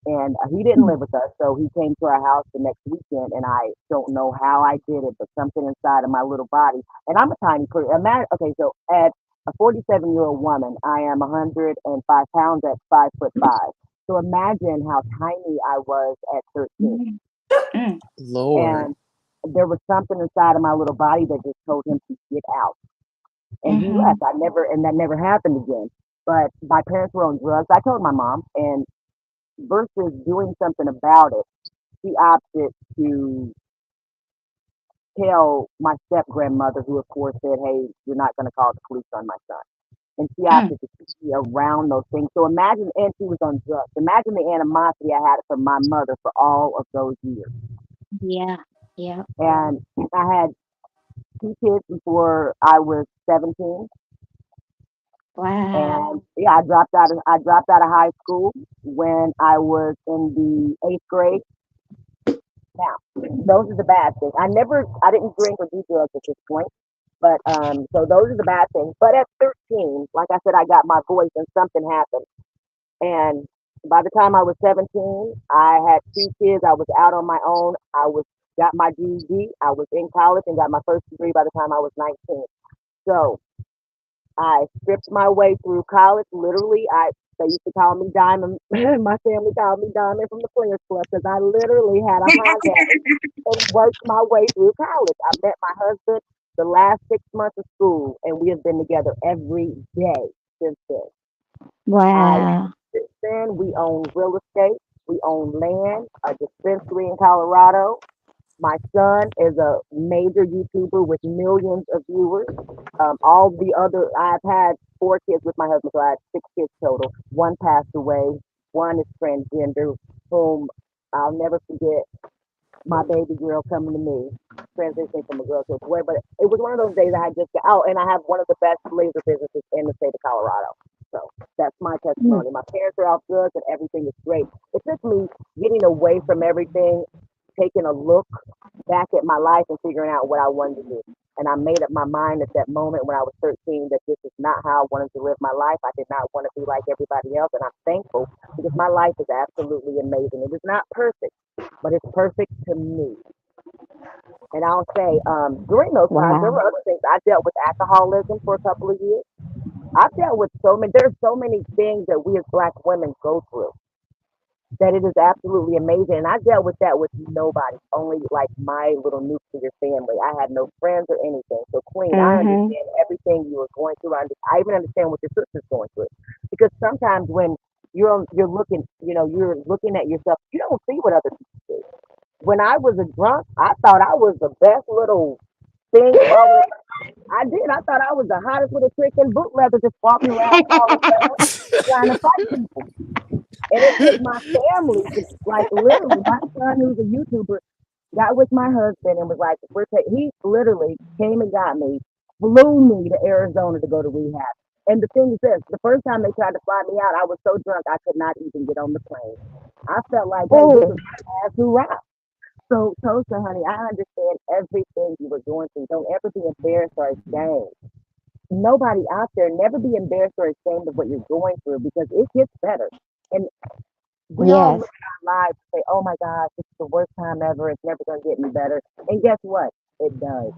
And he didn't live with us, so he came to our house the next weekend, and I don't know how I did it, but something inside of my little body, and I'm a tiny person. Okay, so at a 47-year-old woman, I am 105 pounds at 5'5". So imagine how tiny I was at 13. Mhm. Mm. Lord. And there was something inside of my little body that just told him to get out. And he left. Mhm. And that never happened again. But my parents were on drugs. I told my mom, and versus doing something about it, she opted to tell my step grandmother, who of course said, "Hey, you're not going to call the police on my son." And she Mm. opted to keep me around those things. So imagine, and she was on drugs. Imagine the animosity I had from my mother for all of those years. Yeah. Yeah. And I had 2 kids before I was 17. Wow. And yeah, I dropped out of high school when I was in the 8th grade. Now, those are the bad things. I didn't drink or do drugs at this point. But so those are the bad things. But at 13, like I said, I got my voice and something happened. And by the time I was 17, I had 2 kids. I was out on my own. Got my GED. I was in college and got my first degree by the time I was 19. So I stripped my way through college. Literally, they used to call me Diamond. My family called me Diamond from the Players Club because I literally had a Honda and worked my way through college. I met my husband the last 6 months of school, and we have been together every day since then. I Wow. Since then we own real estate, we own land, a dispensary in Colorado. My son is a major YouTuber with millions of viewers. I've had 4 kids with my husband, so I had 6 kids total. One passed away. One is transgender, whom I'll never forget my baby girl coming to me, transitioning from a girl to a boy. But it was one of those days I had just got out, and I have one of the best laser businesses in the state of Colorado. So that's my Mm. testimony. My parents are off drugs, and everything is great. It took me getting away from everything, taking a look back at my life, and figuring out what I wanted to do. And I made up my mind at that moment when I was 13 that this is not how I wanted to live my life. I did not want to be like everybody else, and I'm thankful because my life is absolutely amazing. It is not perfect, but it's perfect to me. And I'll say, during those times, there Wow. were other things. I dealt with alcoholism for a couple of years. I've dealt with so many. There's so many things that we as Black women go through. that it is absolutely amazing. And I dealt with that with nobody, only like my little nuclear family. I had no friends or anything. So, Queen, I Mhm. understand everything you were going through. I even understand what your sister's going through. Because sometimes when you're looking, you're looking at yourself, you don't see what other people see. When I was a drunk, I thought I was the best little thing falling. I did. I thought I was the hottest little trick in boot leather, just walking around calling stuff, trying to fight people. And it took my family to, like, literally, my son, who's a YouTuber, got with my husband and was like, he literally came and got me, flew me to Arizona to go to rehab. And the thing is this, the first time they tried to fly me out, I was so drunk I could not even get on the plane. I felt like, hey, this is Oh, my last hurrah. So, Tosa, honey, I understand everything you were going through. Don't ever be embarrassed or ashamed. Nobody out there, never be embarrassed or ashamed of what you're going through because it gets better. And we all live yes. our lives and say, oh my gosh, this is the worst time ever. It's never going to get any better. And guess what? It does.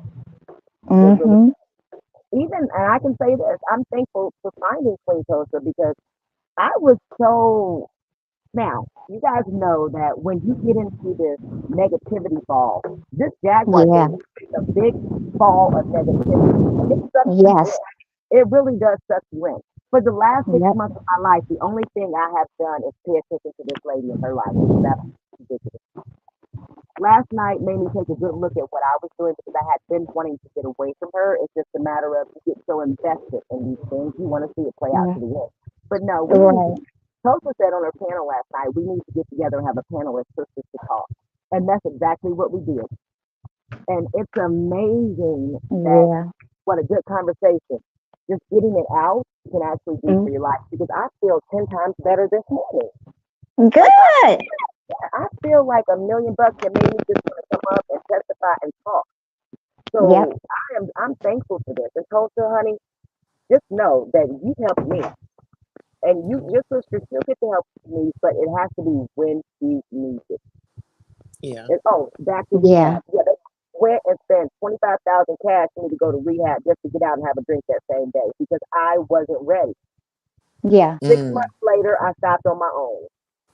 It really, Mhm. even, and I can say this, I'm thankful for finding Queen Tosa because I was so, now, you guys know that when you get into this negativity fall, this Jaguar Yeah. thing is a big fall of negativity. And it sucks you in. Yes. It really does suck you in. For the last six Yep. months of my life, the only thing I have done is pay attention to this lady in her life, which is absolutely ridiculous. Last night made me take a good look at what I was doing because I had been wanting to get away from her. It's just a matter of you get so invested in these things, you want to see it play out to Mm. the end. But no, we need to. Right. Tulsa said on her panel last night, we need to get together and have a panel as sisters to talk. And that's exactly what we did. And it's amazing that Yeah. what a good conversation. Just getting it out can actually do Mm. for your life because I feel 10 times better this morning. Like Good. I feel like $1,000,000 that made me just want to come up and testify and talk. Yep. So I'm thankful for this. And Tulsa, honey, just know that you helped me. And your sister still get to help me, but it has to be when she needs it. Yeah. And oh, back to Yeah. rehab. Yeah, they went and spent 25,000 cash for me to go to rehab just to get out and have a drink that same day because I wasn't ready. Yeah. Six Mm. months later, I stopped on my own.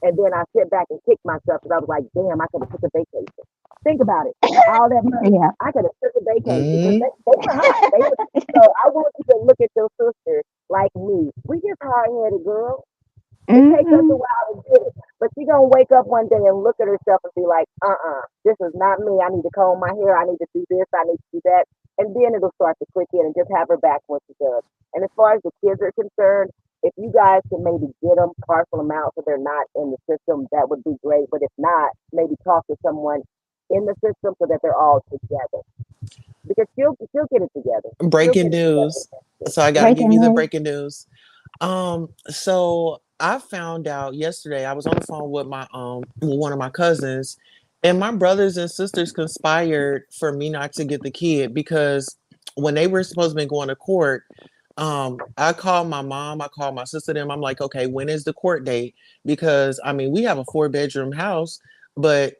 And then I sit back and kick myself because I was like, damn, I could have took a vacation. Think about it. All that money, Yeah. I could have took a vacation because Mm. they were hot. They were, so I want you to look at your sister like me. We just hard headed girls. It takes us a Mhm. while to get it. But she gonna wake up one day and look at herself and be like, this is not me. I need to comb my hair. I need to do this. I need to do that. And then it'll start to click in and just have her back when she does. And as far as the kids are concerned, if you guys can maybe get them partial amounts so they're not in the system, that would be great. But if not, maybe talk to someone in the system so that they're all together. Because she'll get it together. She'll Breaking get it together news. So I got to give Breaking you the news. breaking news. So I found out yesterday. I was on the phone with my with one of my cousins, and my brothers and sisters conspired for me not to get the kid because when they were supposed to be going to court, I called my mom, I called my sister, them. I'm like, okay, when is the court date? Because I mean, we have a 4 bedroom house, but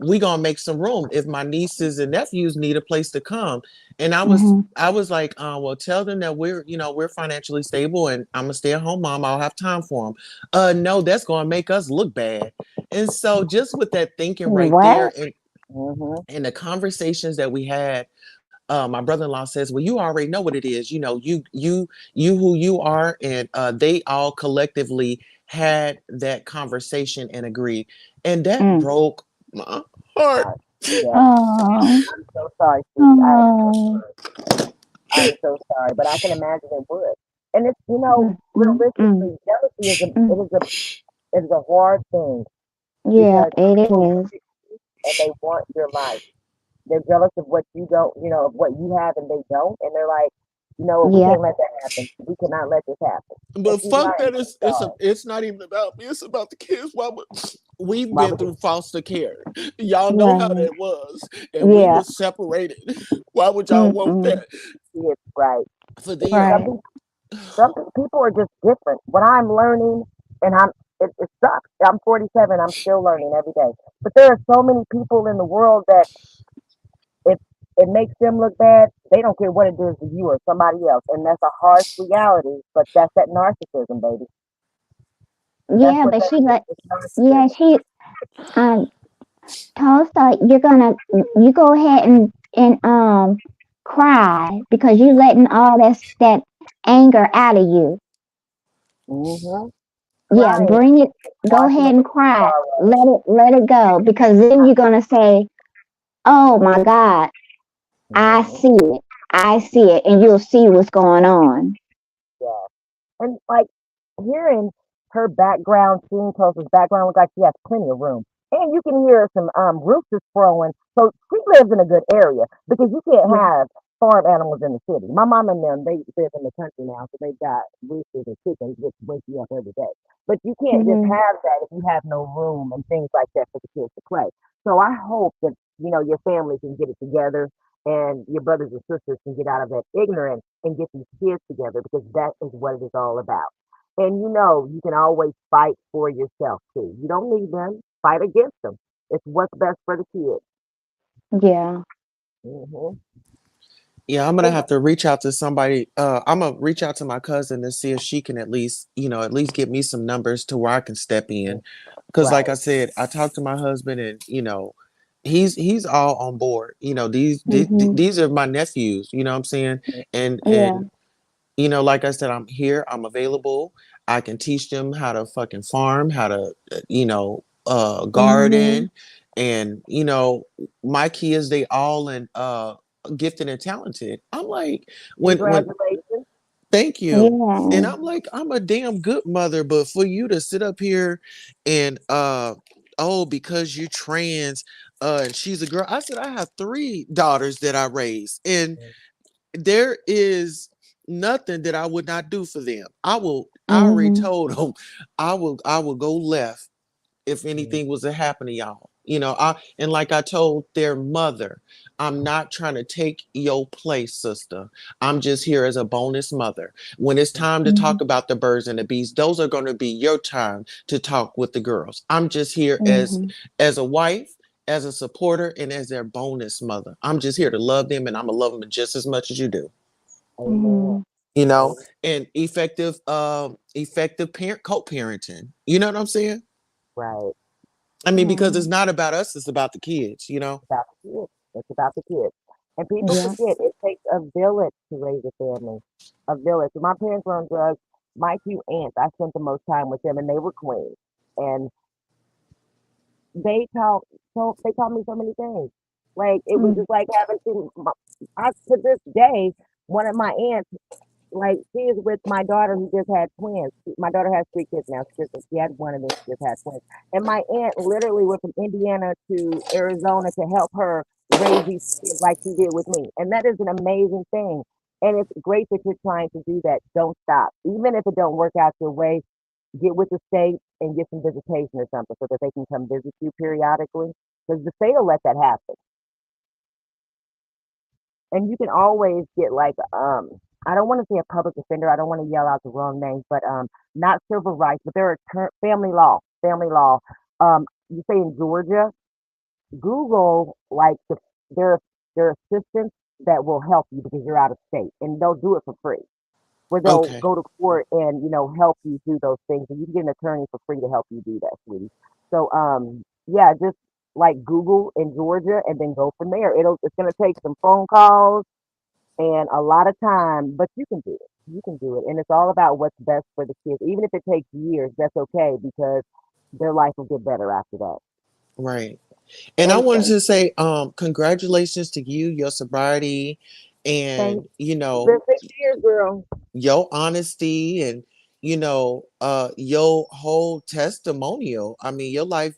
we gonna make some room if my nieces and nephews need a place to come. And Mhm. I was like, well, tell them that we're financially stable and I'm a stay at home mom. I'll have time for them. No, that's going to make us look bad. And so, just with that thinking right there, What? hmm and the conversations that we had, my brother-in-law says, "Well, you already know what it is. You know, you who you are." And they all collectively had that conversation and agreed, and that Mm. broke my heart. Yeah. Oh. I'm so sorry, sweetie. Oh. I am so sorry, but I can imagine it would. And it's Mm. Mm. Mm. realistically, jealousy is a Mm. it is a hard thing Yeah, because it people is. look at you and they want your life. They're jealous of what you don't, of what you have and they don't, and they're like, we Yep. can't let that happen. We cannot let this happen. And But she's fuck right. that! I'm sorry. It's not even about me. It's about the kids. We've Why been would through foster care. Y'all know how Right. that was, and we Yeah. were separated. Why would y'all want Mm-mm. that she is right? for See, them? Right. people are just different. What I'm learning, and it sucks. I'm 47. I'm still learning every day. But there are so many people in the world that if it makes them look bad, they don't care what it does to you or somebody else. And that's a harsh reality, but that's that narcissism, baby. That's Yeah, what but that she is. like, It's yeah, narcissism. she told her you go ahead and cry because you letting all that anger out of you. Mm-hmm. Yeah, Crying, bring it. Go washing ahead and away the cry. sorrow. Let it go because then you're gonna say, "Oh my God, I Mm-hmm. see it. I see it," and you'll see what's going on. Yeah. And like hearing her background, seeing Tulsa's background, look like she has plenty of room. And you can hear some roosters crowing. So she lives in a good area because you can't Yeah. have farm animals in the city. My mom and them, they live in the country now, so they've got roosters and chickens which wake you up every day. But you can't just Mhm. have that if you have no room and things like that for the kids to play. So I hope that, your family can get it together and your brothers and sisters can get out of that ignorance and get these kids together because that is what it is all about. And you can always fight for yourself too. You don't need them. Fight against them. It's what's best for the kids. Yeah. Hmm. Yeah, I'm gonna And have to reach out to somebody. I'm gonna reach out to my cousin and see if she can at least get me some numbers to where I can step in. Because, like right. I said, I talked to my husband, and he's all on board. Mhm. These are my nephews. You know what I'm saying? And Yeah. like I said, I'm here. I'm available. I can teach them how to fucking farm, how to Mhm. garden, and my kids, they all in gifted and talented. I'm like, when Congratulations. thank you. And Yeah. I'm like, I'm a damn good mother, but for you to sit up here and oh, because you trans, and she's a girl. I said I have three daughters that I raised, and there is nothing that I would not do for them. I already Mhm. told them I will go left if Mhm. anything was to happen to y'all. And like I told their mother, I'm not trying to take your place, sister. I'm just here as a bonus mother. When it's time to talk Mhm. about the birds and the bees, those are going to be your time to talk with the girls. I'm just here as Mhm. as a wife, as a supporter, and as their bonus mother. I'm just here to love them, and I'm gonna love them just as much as you do. Amen. Mhm. You know, Amen. and effective parent co-parenting. You know what I'm saying? Right. I mean, because it's Mhm. not about us, it's about the kids. About the kids. It's about the kids. And people Yeah. forget it takes a village to raise a family. A village. When my parents were on drugs, my two aunts, I spent the most time with them and they were queens. And they taught me so many things. Like it was Mhm. just like having to this day, one of my aunts, like she is with my daughter who just had twins. My daughter has three kids now. She had one and then she just had twins. And my aunt literally went from Indiana to Arizona to help her raise these kids like she did with me. And that is an amazing thing. And it's great that you're trying to do that. Don't stop. Even if it don't work out your way, get with the state and get some visitation or something so that they can come visit you periodically. Because the state will let that happen. And you can always get like I don't want to say a public defender. I don't want to yell out the wrong names, but not civil rights, but there are family law. Family law. You say in Georgia, Google like there there are assistants that will help you because you're out of state, and they'll do it for free. Where they'll Okay. go to court and help you do those things, and you can get an attorney for free to help you do that, sweetie. So yeah, just like Google in Georgia, and then go from there. It's gonna take some phone calls and a lot of time, but you can do it. You can do it. And it's all about what's best for the kids. Even if it takes years, that's okay because their life will get better after that. Right. And I And wanted to say, congratulations to you, your sobriety, thanks. and It's been 6 years, girl. your honesty, and your whole testimonial. I mean, your life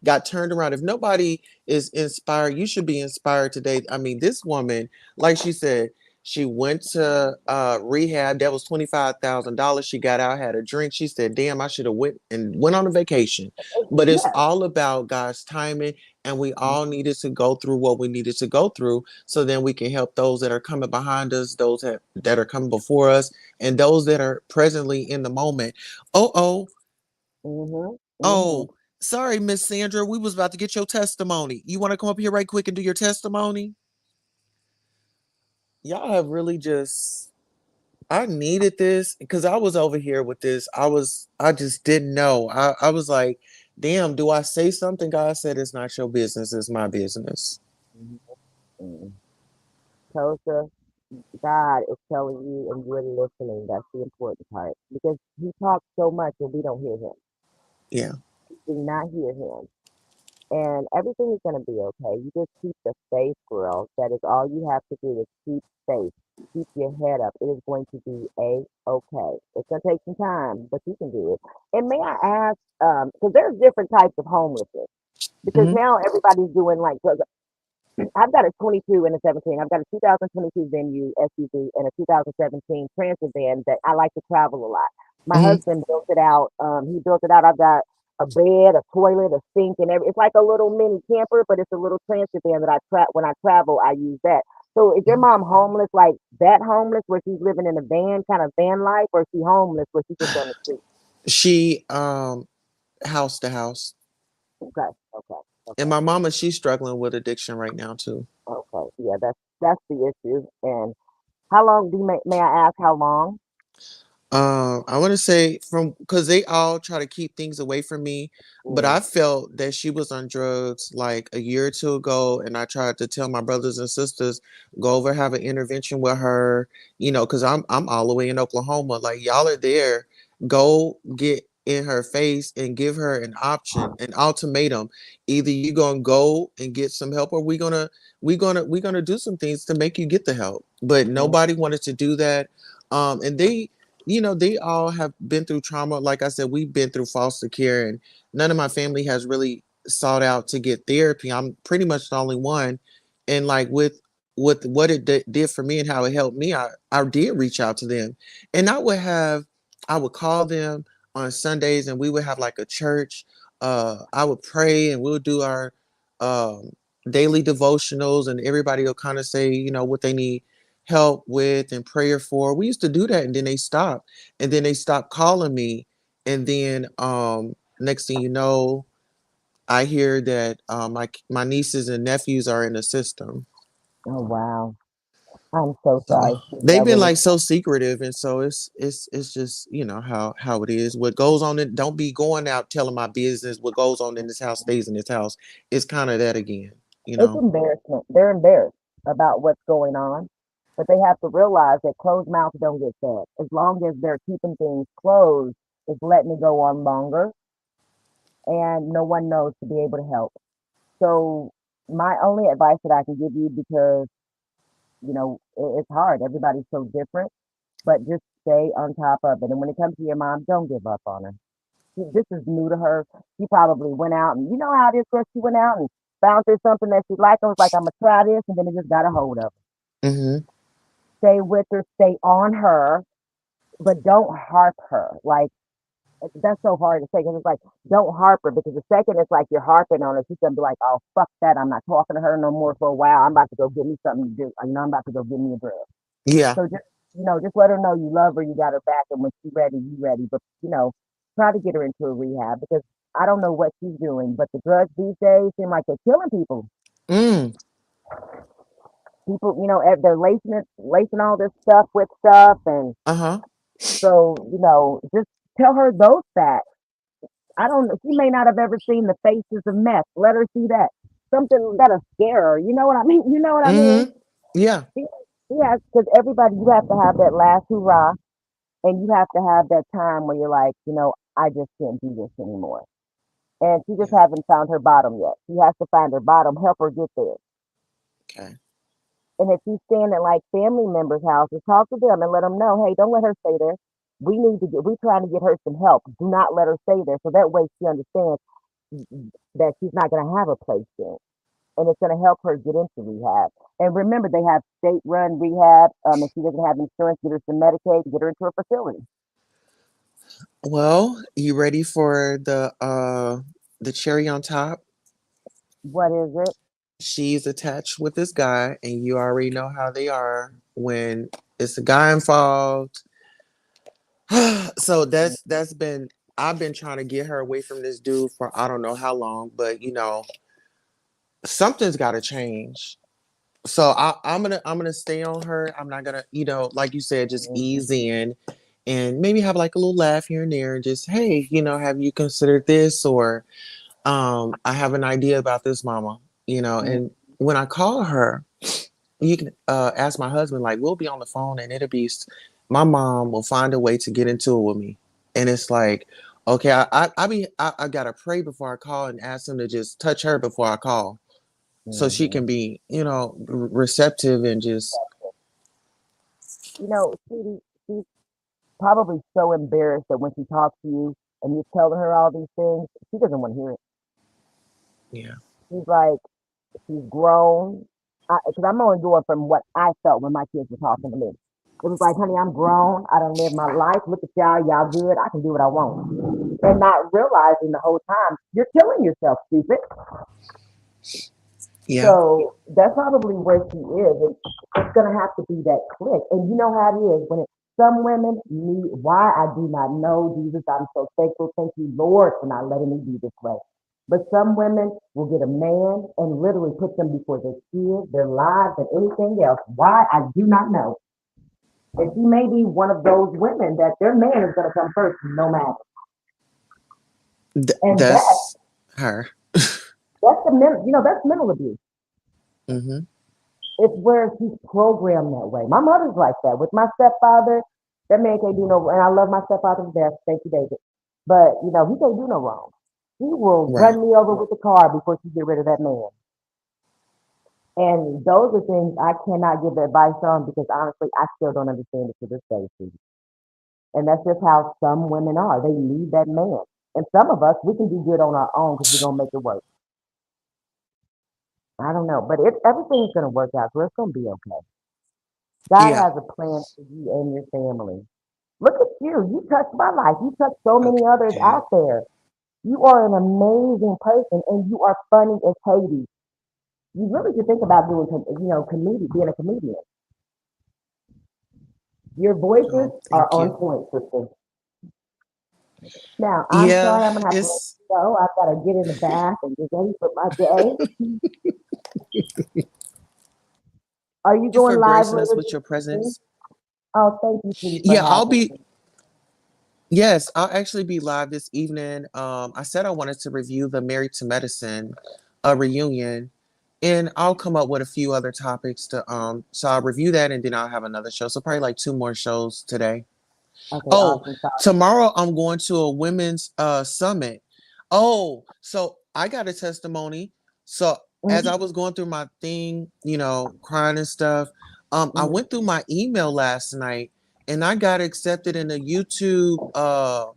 got turned around. If nobody is inspired, you should be inspired today. I mean, this woman, like she said, she went to rehab. That was $25,000. She got out, had a drink. She said, damn, I should have went on a vacation. But it's Yes. all about God's timing, and we all needed to go through what we needed to go through so then we can help those that are coming behind us, those that are coming before us, and those that are presently in the moment. Oh, oh, Mhm. Mhm. oh, sorry, Miss Sandra. We was about to get your testimony. You want to come up here right quick and do your testimony? Y'all have really just I needed this because I was over here with this. I just didn't know. I was like, damn, do I say something? God said it's not your business, it's my business. Mhm. Mm. Kosha, God is telling you and you're listening. That's the important part. Because he talks so much and we don't hear him. Yeah. We do not hear him. And everything is going to be okay. You just keep the faith, girl. That is all you have to do is keep faith. Keep your head up. It is going to be a-okay. It's going to take some time, but you can do it. And may I ask, because there's different types of homelessness. Because Hmm. now everybody's doing like, I've got a 22 and a 17. I've got a 2022 Venue SUV and a 2017 Transit van that I like to travel a lot. My Hmm. husband built it out. He built it out. I've got a bed, a toilet, a sink, and every. It's like a little mini camper, but it's a little transit van that when I travel, I use that. So is your mom homeless, like that homeless, where she's living in a van, kind of van life, or is she homeless, where she's just on the street? She house to house. Okay, okay, And okay, my mama, she's struggling with addiction right now too. okay. Yeah, that's the issue. And how long may I ask how long? I want to say from because they all try to keep things away from me, but Mm, I felt that she was on drugs like a year or two ago, and I tried to tell my brothers and sisters go over have an intervention with her, because I'm all the way in Oklahoma. Like y'all are there, go get in her face and give her an option, an ultimatum. Either you gonna go and get some help, or we gonna do some things to make you get the help. But mm, nobody wanted to do that. And they all have been through trauma. Like I said, we've been through foster care, and none of my family has really sought out to get therapy. I'm pretty much the only one. And like with what it did for me and how it helped me, I did reach out to them. And I would call them on Sundays, and we would have like a church. I would pray, and we'll do our um, daily devotionals, and everybody will kind of say, what they need help with and prayer for. We used to do that, and then they stopped. And then they stopped calling me. And then next thing you know, I hear that my nieces and nephews are in the system. oh wow. I'm so So sorry to hear they've that been when like so secretive, and so it's just how it is. What goes on in don't be going out telling my business. What goes on in this house stays in this house. It's kind of that again, you it's know. embarrassment. They're embarrassed about what's going on, but they have to realize that closed mouths don't get fed. As long as they're keeping things closed, it's letting it go on longer, and no one knows to be able to help. So my only advice that I can give you, because it's hard. Everybody's so different, but just stay on top of it. And when it comes to your mom, don't give up on her. This is new to her. She probably went out, and you know how it is, girl. She went out and found her something that she liked and was like, I'm gonna try this, and then it just got a hold of her. Hmm. Stay with her, stay on her, but don't harp her. Like that's so hard to say because it's like don't harp her, because the second it's like you're harping on her, she's gonna be like, oh fuck that, I'm not talking to her no more for a while. I'm about to go get me something to do. I'm about to go get me a drug. Yeah. So just let her know you love her, you got her back, and when she's ready, you ready. But try to get her into a rehab, because I don't know what she's doing, but the drugs these days seem like they're killing people. Mm. People, they're lacing all this stuff with stuff, and Uh-huh. so just tell her those facts. I don't know. She may not have ever seen the faces of meth. Let her see that. Something that'll scare her. You know what I mean? You know what I mean? Hmm. Yeah. She, yeah, because everybody, you have to have that last hurrah. And you have to have that time where you're like, I just can't do this anymore. And she just Yeah. hasn't found her bottom yet. She has to find her bottom, help her get there. Okay. And if she's staying at like family members' houses, talk to them and let them know, hey, don't let her stay there. We're trying to get her some help. Do not let her stay there. So that way she understands that she's not going to have a place soon. And it's going to help her get into rehab. And remember, they have state-run rehab. If she doesn't have insurance, get her some Medicaid, get her into a facility. Well, you ready for the cherry on top? What is it? She's attached with this guy, and you already know how they are when it's a guy involved. So that's been I've been trying to get her away from this dude for I don't know how long, but something's got to change. So I'm gonna stay on her. I'm not gonna, like you said, just ease in and maybe have like a little laugh here and there and just, hey, have you considered this? Or I have an idea about this, mama, and when I call her, you can ask my husband, like, we'll be on the phone and my mom will find a way to get into it with me. And it's like, okay, I gotta pray before I call and ask him to just touch her before I call so she can be, receptive and just, Sweetie, she's probably so embarrassed that when she talks to you and you tell her all these things, she doesn't want to hear it. yeah, She's like, she's grown. Because I'm only going from what I felt when my kids were talking to me. It was like, honey, I'm grown. I don't live my life. Look at y'all. Y'all good. I can do what I want. And not realizing the whole time, you're killing yourself, stupid. yeah, So that's probably where she is. It's going to have to be that click. And you know how it is when some women need, why I do not know, Jesus, I'm so thankful. Thank you, Lord, for not letting me be this way. But some women will get a man and literally put them before their kids, their lives, and anything else. Why? I do not know. And she may be one of those women that their man is going to come first, no matter. And that's her. that's the mental, that's mental abuse. Mm-hmm. It's where she's programmed that way. My mother's like that. With my stepfather, that man can't do no, and I love my stepfather to death. Thank you, David. But he can't do no wrong. He will Right. run me over with the car before she get rid of that man. And those are things I cannot give advice on because honestly, I still don't understand it to this day. Steve. And that's just how some women are. They need that man. And some of us, we can do good on our own because we're gonna make it work. I don't know, but everything's gonna work out. So it's gonna be okay. God Yeah. has a plan for you and your family. Look at you. You touched my life. You touched so many others Okay. out there. You are an amazing person and you are funny as Hades. You really should think about doing, being a comedian. Your voices Oh, are thank on you. point, sister. Now, I'm Yeah, sorry I'm going to have to let it's you go. I've got to get in the bath and get ready for my day. Are you you for going live gracing us later with this your evening? presence. Oh, thank you, sweetie, for Yeah, having me. yes, I'll actually be live this evening. I said I wanted to review the Married to Medicine reunion, and I'll come up with a few other topics so I'll review that and then I'll have another show. So probably like two more shows today. Okay, Oh, awesome. Sorry. tomorrow I'm going to a women's summit. Oh, so I got a testimony. So as I Mhm, was going through my thing, crying and stuff, I mhm. went through my email last night and I got accepted in a YouTube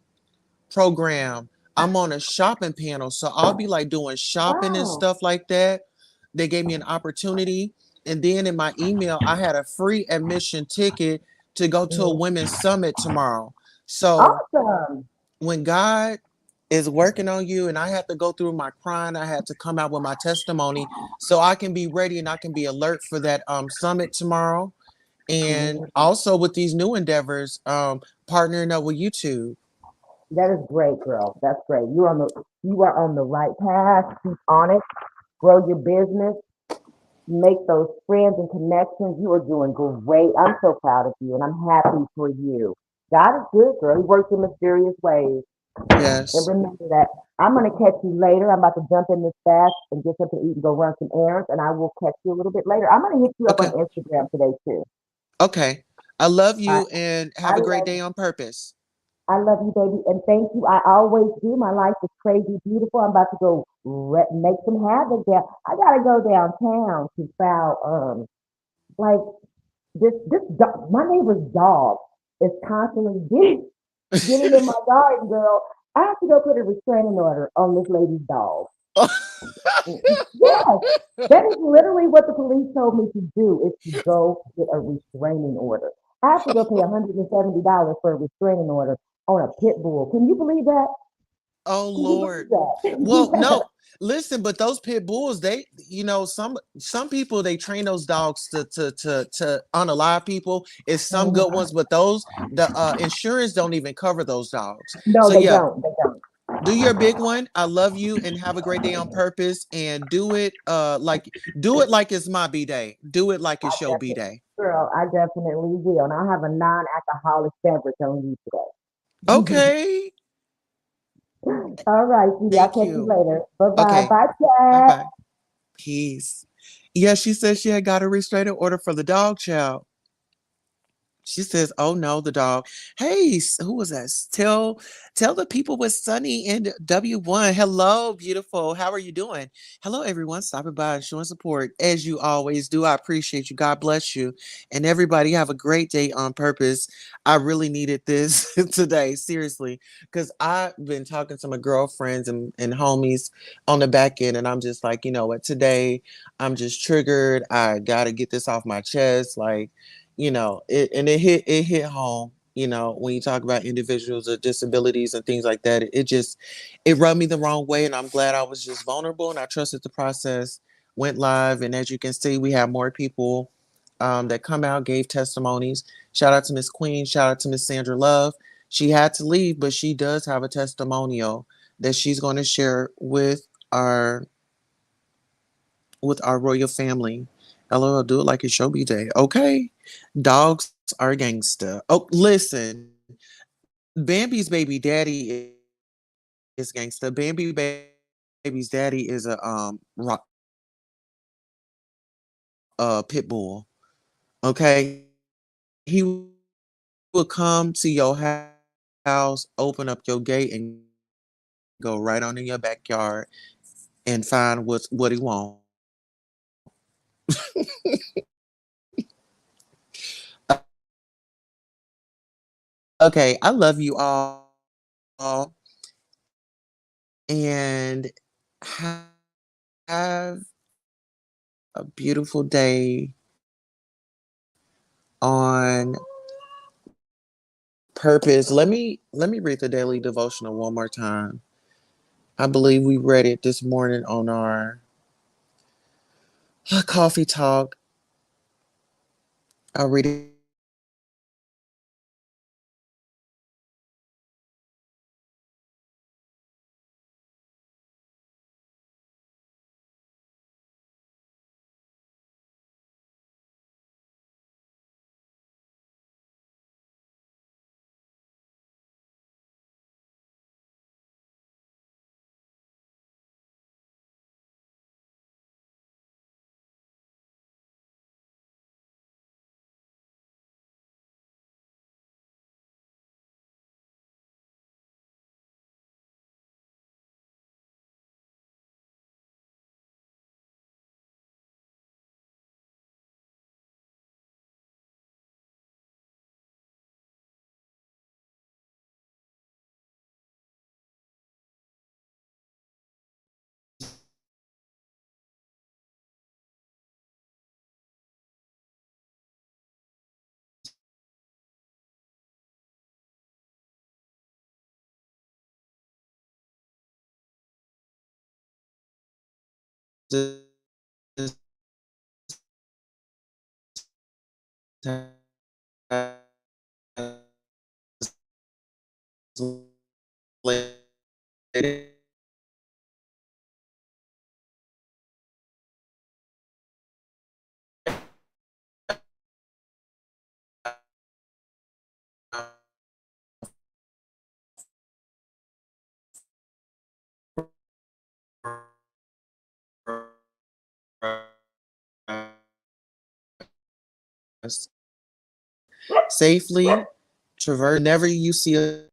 program. I'm on a shopping panel, so I'll be like doing shopping and Wow. stuff like that. They gave me an opportunity, and then in my email, I had a free admission ticket to go to a Mhm. women's summit tomorrow. So Awesome. when God is working on you, and I have to go through my crying, I had to come out with my testimony, so I can be ready and I can be alert for that summit tomorrow. And Mhm. also with these new endeavors, partnering up with YouTube. That is great, girl. That's great. You are on the right path. Keep on it. Grow your business. Make those friends and connections. You are doing great. I'm so proud of you, and I'm happy for you. God is good, girl. He works in mysterious ways. And Yes. remember that. I'm gonna catch you later. I'm about to jump in this fast and get something to eat and go run some errands, and I will catch you a little bit later. I'm gonna hit you up on Okay. Instagram today too. Okay. I love I, you and I have a great love day on purpose. I love you, baby, and thank you. I always do. My life is crazy, beautiful. I'm about to go make some havoc there. I gotta go downtown to file. Like this dog, my neighbor's dog is constantly getting in my garden, girl. I have to go put a restraining order on this lady's dog. Yes, that is literally what the police told me to do is to go get a restraining order. I have to go pay $170 for a restraining order on a pit bull. Can you believe that? Oh Can you believe Lord. Well, that? no. Listen, but those pit bulls, they, some people they train those dogs to unalive people. It's some good ones, but those the insurance don't even cover those dogs. No, So they yeah, don't. They don't. Do your big one. I love you and have a great day on purpose. And do it like it's my B day. Do it like I it's your B definitely, day. girl, I definitely will. And I'll have a non-alcoholic beverage on you today. Okay. All right, sweetie. I'll Thank catch you you. later. Bye-bye. Okay. Bye, Bye chat. bye. Peace. Yeah, she said she had got a restraining order for the dog chow. She says, "Oh no, the dog. Hey, who was that? Tell the people with Sunny and W1. Hello, beautiful. How are you doing? Hello, everyone. Stopping by and showing support as you always do. I appreciate you. God bless you, and everybody have a great day on purpose. I really needed this today, seriously, because I've been talking to my girlfriends and homies on the back end, and I'm just like, you know what? Today, I'm just triggered. I got to get this off my chest, like." It hit home, when you talk about individuals with disabilities and things like that. It rubbed me the wrong way, and I'm glad I was just vulnerable and I trusted the process. Went live, and as you can see, we have more people that come out, gave testimonies. Shout out to Miss Queen. Shout out to Miss Sandra Love. She had to leave, but she does have a testimonial that she's going to share our with our royal family. LOL, do it like it's show B day. Okay. Dogs are gangster. Oh, listen. Bambi's baby daddy is gangster. Bambi baby's daddy is a pit bull. Okay. He will come to your house, open up your gate, and go right on in your backyard and find what he want. Okay, I love you all and have a beautiful day on purpose. Let me read the daily devotional one more time. I believe we read it this morning on our coffee talk. I'll read it again. Safely traverse whenever you see a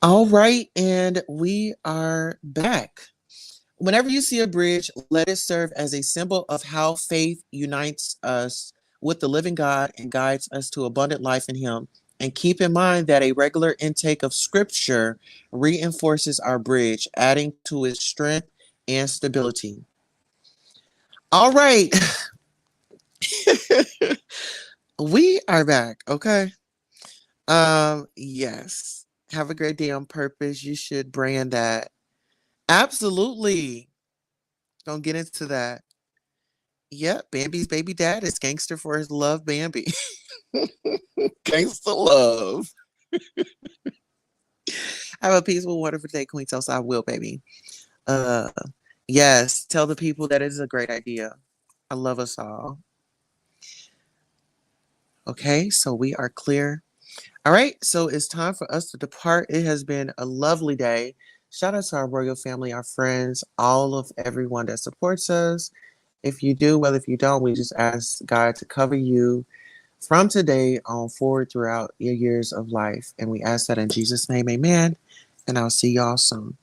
all right, and we are back. Whenever you see a bridge, let it serve as a symbol of how faith unites us with the living God and guides us to abundant life in Him. And keep in mind that a regular intake of scripture reinforces our bridge, adding to its strength and stability. All right, we are back. Okay. Yes. Have a great day on purpose. You should brand that. Absolutely. Don't get into that. Yep, Bambi's baby dad is gangster for his love, Bambi. Gangster love. Have a peaceful, wonderful day, Queen Tulsa. I will, baby. Uh, yes, tell the people that it is a great idea. I love us all. Okay, so we are clear. All right, so it's time for us to depart. It has been a lovely day. Shout out to our royal family, our friends, all of everyone that supports us. If you do, well, if you don't, we just ask God to cover you from today on forward throughout your years of life. And we ask that in Jesus' name, amen. And I'll see y'all soon.